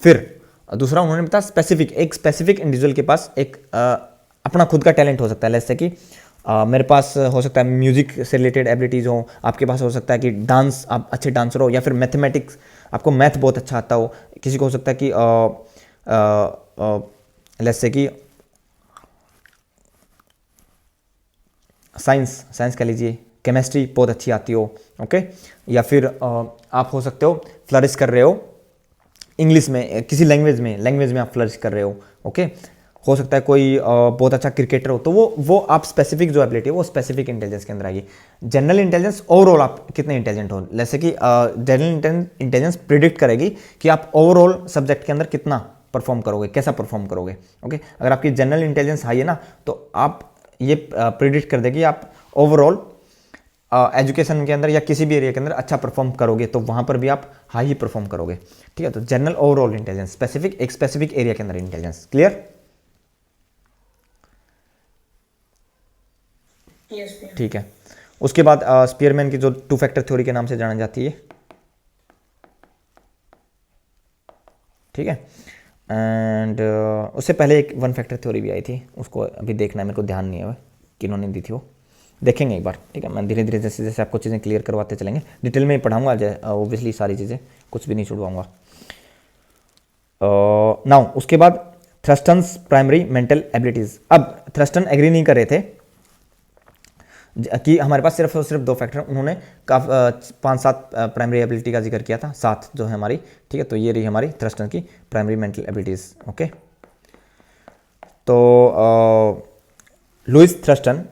फिर दूसरा उन्होंने बताया स्पेसिफिक, एक स्पेसिफिक इंडिविजुअल के पास एक अपना खुद का टैलेंट हो सकता है, जैसे कि मेरे पास हो सकता है म्यूजिक से रिलेटेड एबिलिटीज़ हो, आपके पास हो सकता है कि डांस, आप अच्छे डांसर हो, या फिर मैथमेटिक्स, आपको मैथ बहुत अच्छा आता हो, किसी को हो सकता है कि जैसे कि साइंस कह लीजिए, केमिस्ट्री बहुत अच्छी आती हो, ओके। या फिर आप हो सकते हो फ्लरिश कर रहे हो इंग्लिश में, किसी लैंग्वेज में आप फ्लरिश कर रहे हो, ओके। हो सकता है कोई बहुत अच्छा क्रिकेटर हो, तो वो आप स्पेसिफिक जो एबिलिटी है वो स्पेसिफिक इंटेलिजेंस के अंदर आएगी। जनरल इंटेलिजेंस ओवरऑल आप कितने इंटेलिजेंट हो, जैसे कि जनरल इंटेलिजेंस प्रिडिक्ट करेगी कि आप ओवरऑल सब्जेक्ट के अंदर कितना परफॉर्म करोगे, कैसा परफॉर्म करोगे, ओके। अगर आपकी जनरल इंटेलिजेंस हाई है ना, तो आप ये प्रिडिक्ट कर देगी आप ओवरऑल एजुकेशन के अंदर या किसी भी एरिया के अंदर अच्छा परफॉर्म करोगे, तो वहाँ पर भी आप हाई ही परफॉर्म करोगे, ठीक है। तो जनरल ओवरऑल इंटेलिजेंस, स्पेसिफिक एक स्पेसिफिक एरिया के अंदर इंटेलिजेंस, क्लियर? ठीक है। उसके बाद स्पीयरमैन की जो 2 फैक्टर थ्योरी के नाम से जाना जाती है, ठीक है। एंड उससे पहले एक 1 फैक्टर थ्योरी भी आई थी, उसको अभी देखना है, मेरे को ध्यान नहीं है कि इन्होंने दी थी, वो देखेंगे एक बार, ठीक है। मैं धीरे धीरे जैसे जैसे आपको चीज़ें क्लियर करवाते चलेंगे, डिटेल में ही पढ़ाऊंगा ऑब्वियसली सारी चीज़ें, कुछ भी नहीं छुड़वाऊंगा। नाउ उसके बाद थ्रस्टन्स प्राइमरी मेंटल एबिलिटीज़। अब थ्रस्टन एग्री नहीं कर रहे थे कि हमारे पास सिर्फ और सिर्फ 2 फैक्टर हैं। उन्होंने 5-7 प्राइमरी एबिलिटी का जिक्र किया था, 7 जो है हमारी, ठीक है। तो ये रही हमारी थ्रस्टन की प्राइमरी मेंटल एबिलिटीज़। ओके, तो Louis Thurstone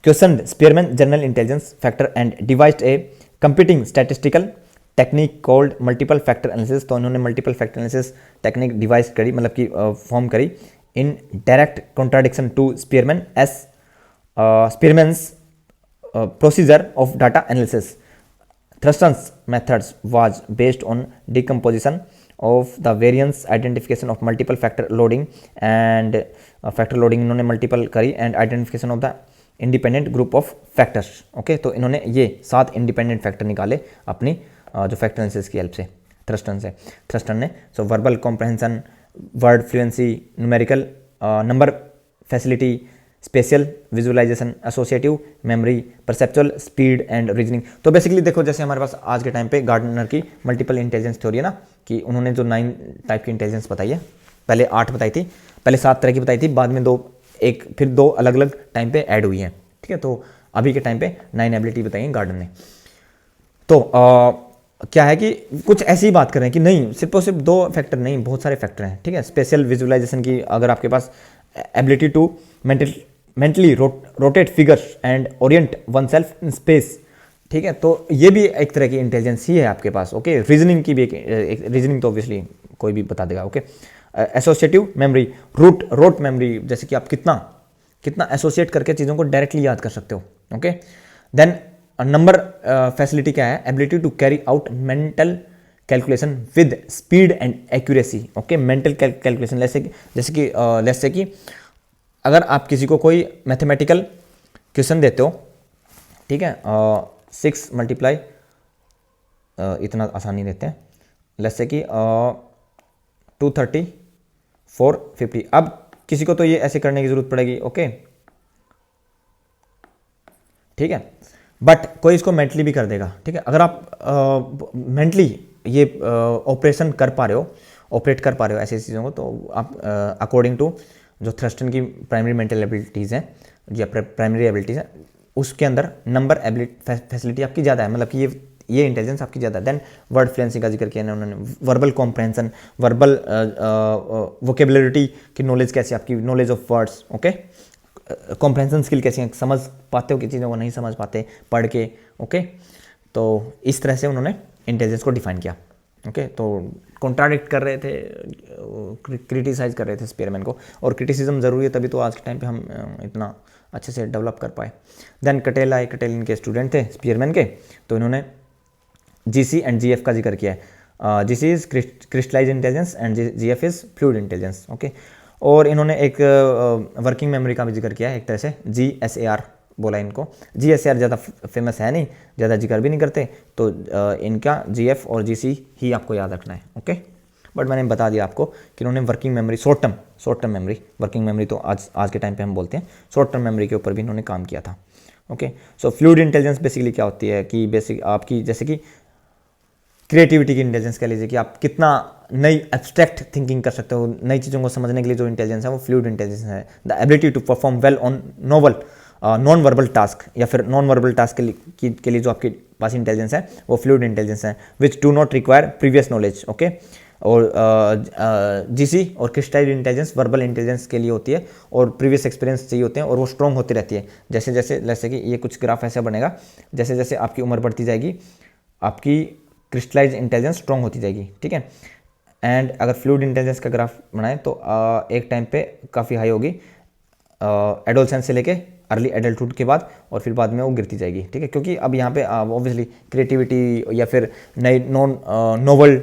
questioned Spearman general intelligence factor and devised a competing statistical technique called multiple factor analysis. तो इन्होंने multiple factor analysis technique device करी, मतलब कि फॉर्म करी in direct contradiction to Spearman's procedure of data analysis. Thurston's methods was based on decomposition of the variance identification of multiple factor loading and factor loading इन्होंने multiple करी and identification of the independent group of factors. Okay, तो इन्होंने ये 7 independent factor निकाले अपनी जो factor analysis की help से थ्रस्टन ने। So verbal comprehension, word fluency, numerical number facility, spatial visualization, associative memory, perceptual speed and reasoning. तो बेसिकली देखो, जैसे हमारे पास आज के टाइम पे गार्डनर की मल्टीपल इंटेलिजेंस थ्योरी है ना, कि उन्होंने जो 9 टाइप की इंटेलिजेंस बताई है, पहले 8 बताई थी, पहले 7 तरह की बताई थी, बाद में 2 फिर 2 अलग अलग टाइम पे ऐड हुई हैं, ठीक है। तो अभी के टाइम पे 9 एबिलिटी बताई है गार्डनर ने। तो क्या है कि कुछ ऐसी बात कर रहे हैं कि नहीं, सिर्फ और सिर्फ 2 फैक्टर नहीं, बहुत सारे फैक्टर हैं, ठीक है। स्पेशल विजुअलाइजेशन की अगर आपके पास ability to mentally rotate figures and orient oneself in space, ठीक है, तो ये भी एक तरह की इंटेलिजेंस ही है आपके पास। ओके, रीजनिंग की भी एक रीजनिंग तो ऑब्वियसली कोई भी बता देगा। Okay, associative memory, rote memory, जैसे कि आप कितना एसोसिएट करके चीज़ों को डायरेक्टली याद कर सकते हो। ओके, देन नंबर फैसिलिटी क्या है, ability to carry out mental calculation with speed and accuracy. Okay, mental calculation जैसे कि अगर आप किसी को कोई मैथमेटिकल क्वेश्चन देते हो, ठीक है, 6 मल्टीप्लाई इतना आसानी देते हैं, जैसे कि 230 450। अब किसी को तो ये ऐसे करने की जरूरत पड़ेगी। ओके, ठीक है, बट कोई इसको मेंटली भी कर देगा, ठीक है। अगर आप मेंटली ये ऑपरेट कर पा रहे हो ऐसी चीज़ों को, तो आप अकॉर्डिंग टू जो थ्रस्टन की प्राइमरी मेंटल एबिलिटीज़ हैं या प्राइमरी एबिलिटीज़ हैं, उसके अंदर नंबर फैसिलिटी आपकी ज़्यादा है, मतलब कि ये इंटेलिजेंस आपकी ज़्यादा है। देन वर्ड फ्लुएंसी का जिक्र किया उन्होंने, वर्बल कॉम्प्रहेंशन, वर्बल वोकेबुलरिटी की नॉलेज कैसी, आपकी knowledge of words. Okay, comprehension skill कैसी है, समझ पाते हो कि चीज़ों को नहीं समझ पाते पढ़ के। ओके, तो इस तरह से उन्होंने इंटेलिजेंस को डिफाइन किया। ओके, तो कॉन्ट्राडिक्ट कर रहे थे, क्रिटिसाइज कर रहे थे स्पीयरमैन को, और क्रिटिसिज्म ज़रूरी है, तभी तो आज के टाइम पे हम इतना अच्छे से डेवलप कर पाए। देन कटेल इनके स्टूडेंट थे स्पीयरमैन के, तो इन्होंने जीसी एंड जीएफ का जिक्र किया है। GC is crystallize intelligence and GF is fluid intelligence. Okay, और इन्होंने एक वर्किंग मेमोरी का भी जिक्र किया है, एक तरह से GSAR बोला इनको। GSAR ज़्यादा फेमस है नहीं, ज़्यादा जिक्र भी नहीं करते, तो इनका GF और GC ही आपको याद रखना है। ओके, बट मैंने बता दिया आपको कि इन्होंने working memory, short term memory, working memory तो आज के टाइम पे हम बोलते हैं, शॉर्ट टर्म मेमोरी के ऊपर भी इन्होंने काम किया था। ओके, सो फ्लूइड इंटेलिजेंस बेसिकली क्या होती है कि बेसिक आपकी जैसे कि क्रिएटिविटी की इंटेलिजेंस कह लीजिए, कि आप कितना नई एब्स्ट्रैक्ट थिंकिंग कर सकते हो, नई चीज़ों को समझने के लिए जो इंटेलिजेंस है वो फ्लूइड इंटेलिजेंस है। The ability to perform well on non verbal task, या फिर नॉन वर्बल टास्क के लिए जो आपके पास इंटेलिजेंस है वो फ्लूइड इंटेलिजेंस है, which do not require previous knowledge. Okay, और जीसी और क्रिस्टलाइज इंटेलिजेंस वर्बल इंटेलिजेंस के लिए होती है, और प्रीवियस एक्सपीरियंस चाहिए होते हैं, और वो स्ट्रॉन्ग होती रहती है। जैसे कि ये कुछ ग्राफ ऐसा बनेगा, जैसे जैसे आपकी उम्र बढ़ती जाएगी आपकी क्रिस्टलाइज इंटेलिजेंस स्ट्रॉन्ग होती जाएगी, ठीक है। एंड अगर फ्लूइड इंटेलिजेंस का ग्राफ बनाएं तो एक टाइम पे काफ़ी हाई होगी एडोलसेंस से लेके अर्ली एडल्टहुड के बाद, और फिर बाद में वो गिरती जाएगी, ठीक है। क्योंकि अब यहाँ पे ऑब्वियसली क्रिएटिविटी या फिर नई नोवल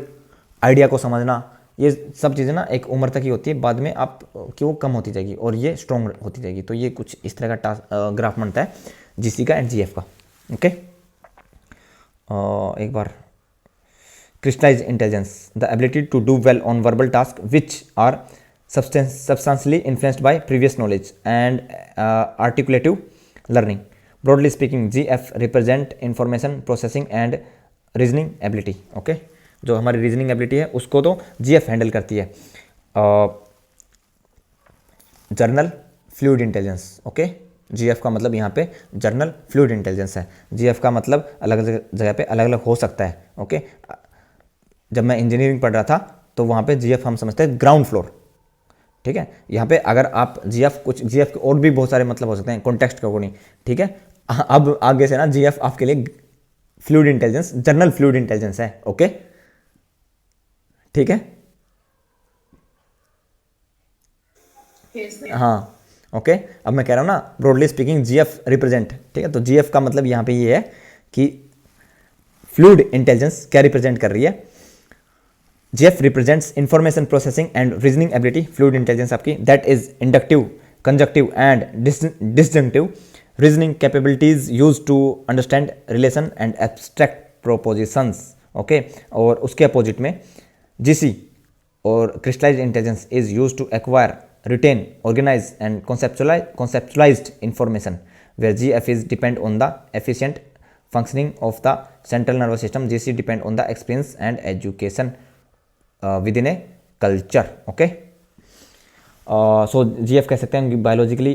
आइडिया को समझना, ये सब चीज़ें ना एक उम्र तक ही होती है, बाद में आप कि वो कम होती जाएगी और ये स्ट्रॉन्ग होती जाएगी। तो ये कुछ इस तरह का ग्राफ बनता है जीसी का एंड जीएफ का। ओके, एक बार crystallized intelligence, the ability to do well on verbal tasks which are substantially influenced by previous knowledge and articulative learning. Broadly speaking, GF represent information processing and reasoning ability. Okay, जो हमारी reasoning ability है उसको तो GF handle करती है। Journal fluid intelligence, okay, GF का मतलब यहाँ पे जर्नल फ्लूइड इंटेलिजेंस है। GF का मतलब अलग अलग जगह पे अलग अलग हो सकता है। ओके, जब मैं इंजीनियरिंग पढ़ रहा था तो वहाँ पे GF हम समझते हैं ग्राउंड फ्लोर। ठीक है, यहाँ पे अगर आप GF कुछ GF के और भी बहुत सारे मतलब हो सकते हैं कॉन्टेक्स्ट के अकॉर्डिंग। ठीक है, अब आगे से ना GF आपके लिए fluid intelligence, journal fluid intelligence है। ओके, ठीक है, Yes, sir. हाँ, ओके। अब मैं कह रहा हूँ ना, ब्रॉडली स्पीकिंग GF रिप्रेजेंट, ठीक है, तो GF का मतलब यहाँ पे ये है कि फ्लूइड इंटेलिजेंस क्या रिप्रेजेंट कर रही है। GF represents information processing and reasoning ability. Fluid intelligence आपकी that is inductive, conjunctive and disjunctive reasoning capabilities used to understand relation and abstract propositions. Okay, और उसके अपोजिट में GC और crystallized intelligence is used to acquire, retain, organize and conceptualized information, where GF is depend on the efficient functioning of the central nervous system. GC depend on the experience and education within a culture. Okay, so GF कह सकते हैं biologically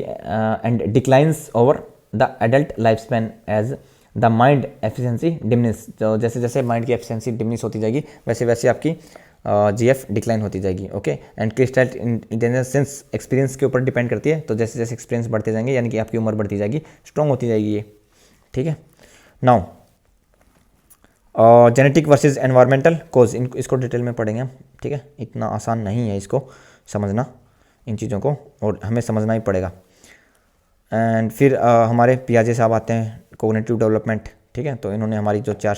and declines over the adult lifespan as the mind efficiency diminish. तो जैसे जैसे mind की efficiency diminish होती जाएगी वैसे वैसे आपकी GF डिक्लाइन होती जाएगी। Okay, and crystal intelligence since experience के ऊपर डिपेंड करती है, तो जैसे जैसे एक्सपीरियंस बढ़ते जाएंगे यानी कि आपकी उम्र बढ़ती जाएगी, स्ट्रॉन्ग होती जाएगी ये। ठीक है, नाउ जेनेटिक वर्सेस एनवायरमेंटल कोज, इसको डिटेल में पढ़ेंगे हम। ठीक है, इतना आसान नहीं है इसको समझना, इन चीज़ों को, और हमें समझना ही पड़ेगा। एंड फिर हमारे पियाजे साहब आते हैं, कोग्निटिव डेवलपमेंट। ठीक है, तो इन्होंने हमारी जो चार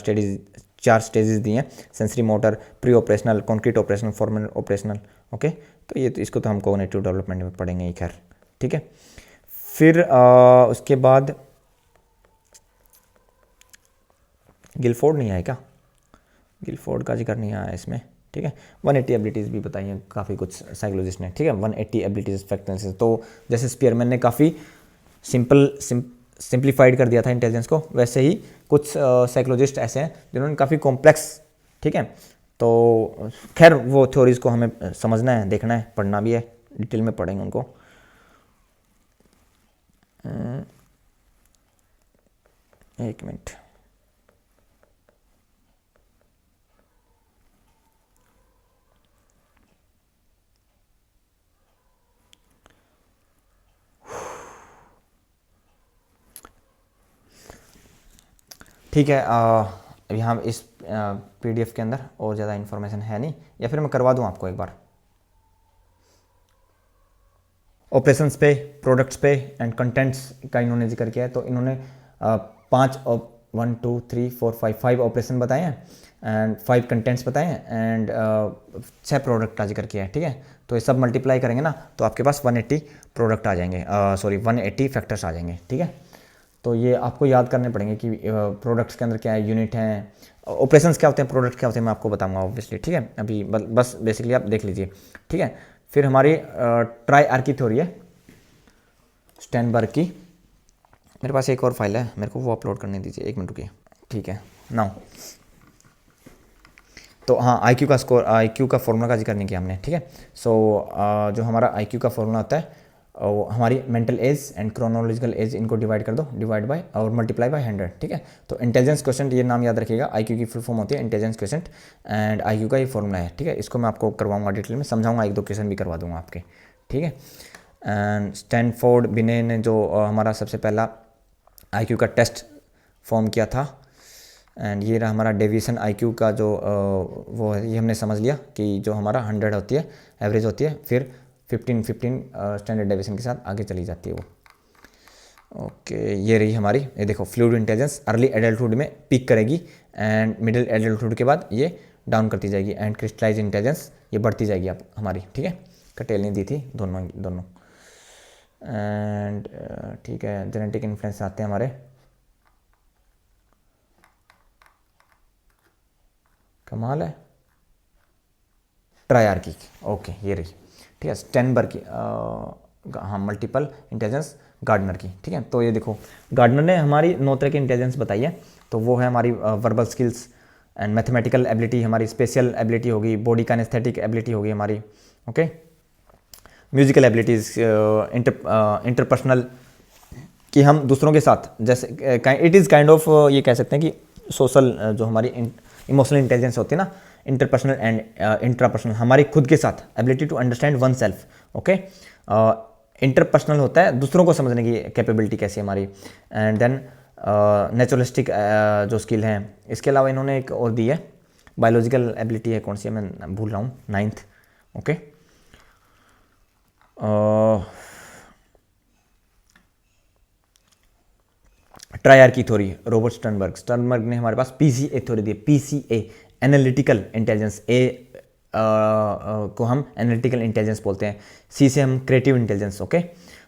स्टेजेस दी हैं, sensory motor, pre operational, concrete operational, formal operational. Okay, तो ये तो इसको तो हम कोग्निटिव डेवलपमेंट में पढ़ेंगे ही खैर। ठीक है, फिर उसके बाद गिलफोर्ड नहीं आया क्या? गिलफोर्ड का जिक्र नहीं आया इसमें। ठीक है, 180 एबिलिटीज़ भी बताई हैं काफ़ी कुछ साइकोलॉजिस्ट ने। ठीक है, 180 एबिलिटीज़ फैक्टर्स। तो जैसे स्पीयरमैन ने काफ़ी सिंप्लीफाइड कर दिया था इंटेलिजेंस को, वैसे ही कुछ साइकोलॉजिस्ट ऐसे हैं जिन्होंने काफ़ी कॉम्प्लेक्स, ठीक है, तो खैर वो थ्योरीज़ को हमें समझना है, देखना है, पढ़ना भी है, डिटेल में पढ़ेंगे उनको। एक मिनट, ठीक है। अभी हम इस PDF के अंदर और ज़्यादा इन्फॉर्मेशन है नहीं, या फिर मैं करवा दूं आपको एक बार। ऑपरेशंस पे, प्रोडक्ट्स पे एंड कंटेंट्स का इन्होंने जिक्र किया है। तो इन्होंने 1 2 3 4 5 ऑपरेशन बताए हैं एंड 5 कंटेंट्स बताए हैं एंड 6 प्रोडक्ट का जिक्र किया है। ठीक है, तो ये सब मल्टीप्लाई करेंगे ना तो आपके पास 180 प्रोडक्ट आ जाएंगे, 180 फैक्टर्स आ जाएंगे। ठीक है, तो ये आपको याद करने पड़ेंगे कि प्रोडक्ट्स के अंदर क्या है, यूनिट हैं, ऑपरेशंस क्या होते हैं, प्रोडक्ट क्या होते हैं, मैं आपको बताऊंगा ऑब्वियसली। ठीक है, अभी बस बेसिकली आप देख लीजिए। ठीक है, फिर हमारी ट्राई-आर्की थ्योरी है स्टेनबर्ग की। मेरे पास एक और फाइल है, मेरे को वो अपलोड करने दीजिए, एक मिनट रुकिए। ठीक है, नाउ तो हाँ, IQ का स्कोर, IQ का फॉर्मूला का जिक्र नहीं किया हमने। ठीक है, सो जो हमारा IQ का फॉर्मूला होता है वो हमारी mental as and chronological age, इनको डिवाइड कर दो, डिवाइड बाय और मल्टीप्लाई बाय 100। ठीक है, तो इंटेलिजेंस क्वेश्चन, ये नाम याद रखिएगा, IQ की फुल फॉर्म होती है इंटेलिजेंस क्वेश्चन एंड IQ का ये फॉर्मूला है। ठीक है, इसको मैं आपको करवाऊंगा डिटेल में, समझाऊंगा, 1-2 क्वेश्चन भी करवा दूंगा आपके। ठीक है, एंड स्टैनफोर्ड बिने ने जो हमारा सबसे पहला IQ का टेस्ट फॉर्म किया था, एंड ये रहा हमारा डेविएशन IQ का जो वो है, ये हमने समझ लिया कि जो हमारा 100 होती है एवरेज होती है, फिर 15 स्टैंडर्ड डेविएशन के साथ आगे चली जाती है वो। ओके, ये रही हमारी, ये देखो फ्लूइड इंटेलिजेंस अर्ली एडल्टहुड में पीक करेगी एंड मिडिल एडल्टहुड के बाद ये डाउन करती जाएगी एंड क्रिस्टलाइज इंटेलिजेंस ये बढ़ती जाएगी आप हमारी। ठीक है, कटेल नहीं दी थी दोनों एंड ठीक है, जेनेटिक इन्फ्लुएंस आते हैं हमारे, कमाल है, ट्राई-आर्की। ओके, ये रही। ठीक है, स्टेनबर्ग की, हाँ, मल्टीपल इंटेलिजेंस गार्डनर की। ठीक है, तो ये देखो गार्डनर ने हमारी 9 तरह की इंटेलिजेंस बताई है। तो वो है हमारी verbal skills and mathematical ability, हमारी स्पेशल एबिलिटी होगी, बॉडी का एस्थेटिक एबिलिटी होगी हमारी। ओके, म्यूजिकल एबिलिटीज़, इंटरपर्सनल कि हम दूसरों के साथ जैसे इट इज़ काइंड ऑफ ये कह सकते हैं कि सोशल जो हमारी इमोशनल इंटेलिजेंस होती है ना, इंटरपर्सनल एंड इंट्रापर्सनल, हमारी खुद के साथ ability to understand oneself, okay. Interpersonal होता है दूसरों को समझने की कैपेबिलिटी कैसी है हमारी, एंड देन नेचुरलिस्टिक जो स्किल हैं। इसके अलावा इन्होंने एक और दी है, बायोलॉजिकल एबिलिटी है, कौन सी है मैं भूल रहा हूँ, 9th, okay. Triarchic theory, Robert Sternberg ने हमारे पास पीसीए थ्योरी दी है, पीसीए एनालिटिकल इंटेलिजेंस, को हम एनालिटिकल इंटेलिजेंस बोलते हैं, सी से हम क्रिएटिव इंटेलिजेंस, ओके,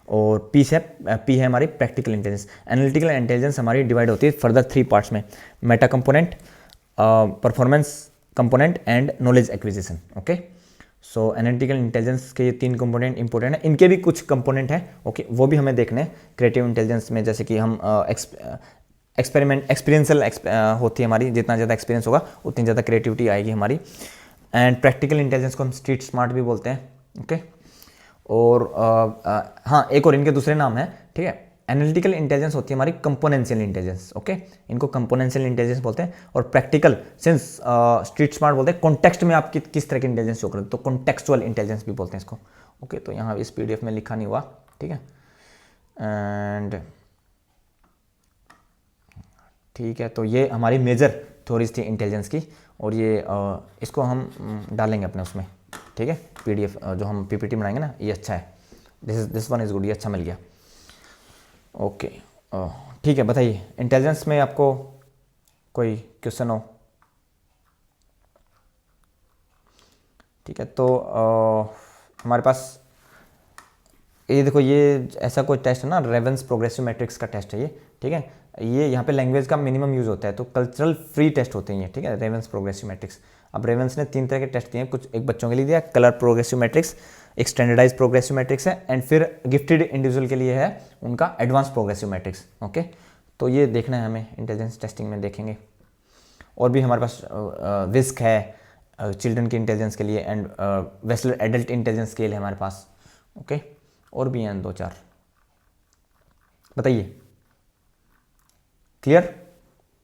और पी है हमारी प्रैक्टिकल इंटेलिजेंस। एनालिटिकल इंटेलिजेंस हमारी डिवाइड होती है फर्दर 3 पार्ट्स में, Meta component, performance component and knowledge acquisition, okay. So analytical intelligence के ये 3 कंपोनेंट इंपॉर्टेंट है, इनके भी कुछ कंपोनेंट हैं, ओके, वो भी हमें देखने हैं। क्रिएटिव इंटेलिजेंस में जैसे कि हम एक्सपीरियंशियल होती है हमारी, जितना ज़्यादा एक्सपीरियंस होगा उतनी ज़्यादा क्रिएटिविटी आएगी हमारी। एंड प्रैक्टिकल इंटेलिजेंस को हम स्ट्रीट स्मार्ट भी बोलते हैं, ओके। और हाँ, एक और इनके दूसरे नाम है, ठीक है। एनालिटिकल इंटेलिजेंस होती है हमारी कंपोनेंशियल इंटेलिजेंस, ओके, इनको कंपोनेंशियल इंटेलिजेंस बोलते हैं। और प्रैक्टिकल सिंस स्ट्रीट स्मार्ट बोलते हैं कॉन्टेक्स्ट में आप किस तरह की इंटेलिजेंस शो करें, तो कॉन्टेक्चुअल इंटेलिजेंस भी बोलते हैं इसको, ओके। तो यहाँ इस PDF में लिखा नहीं हुआ, ठीक है। एंड ठीक है, तो ये हमारी मेजर थ्योरीज थी इंटेलिजेंस की, और ये इसको हम डालेंगे अपने उसमें, ठीक है। PDF जो हम PPT बनाएंगे ना, ये अच्छा है, दिस वन इज़ गुड, ये अच्छा मिल गया, ओके। ठीक है, बताइए इंटेलिजेंस में आपको कोई क्वेश्चन हो? ठीक है, तो हमारे पास ये देखो, ये ऐसा कोई टेस्ट है ना, रेवेंस प्रोग्रेसिव मैट्रिक्स का टेस्ट है ये, ठीक है। ये यहाँ पे लैंग्वेज का मिनिमम यूज़ होता है, तो कल्चरल फ्री टेस्ट होते हैं ये, ठीक है, रेवेंस प्रोग्रेसिव मैट्रिक्स। अब रेवेंस ने 3 तरह के टेस्ट दिए हैं, कुछ एक बच्चों के लिए दिया कलर प्रोग्रेसिव मैट्रिक्स, एक स्टैंडर्डाइज प्रोग्रेसिव मैट्रिक्स है, एंड फिर गिफ्टेड इंडिविजुअल के लिए है उनका एडवांस प्रोग्रेसिव मैट्रिक्स, ओके। तो ये देखना है हमें, इंटेलिजेंस टेस्टिंग में देखेंगे। और भी हमारे पास विस्क है चिल्ड्रन की इंटेलिजेंस के लिए, and Wechsler adult intelligence scale है हमारे पास, ओके। और भी हैं 2-4, बताइए, क्लियर?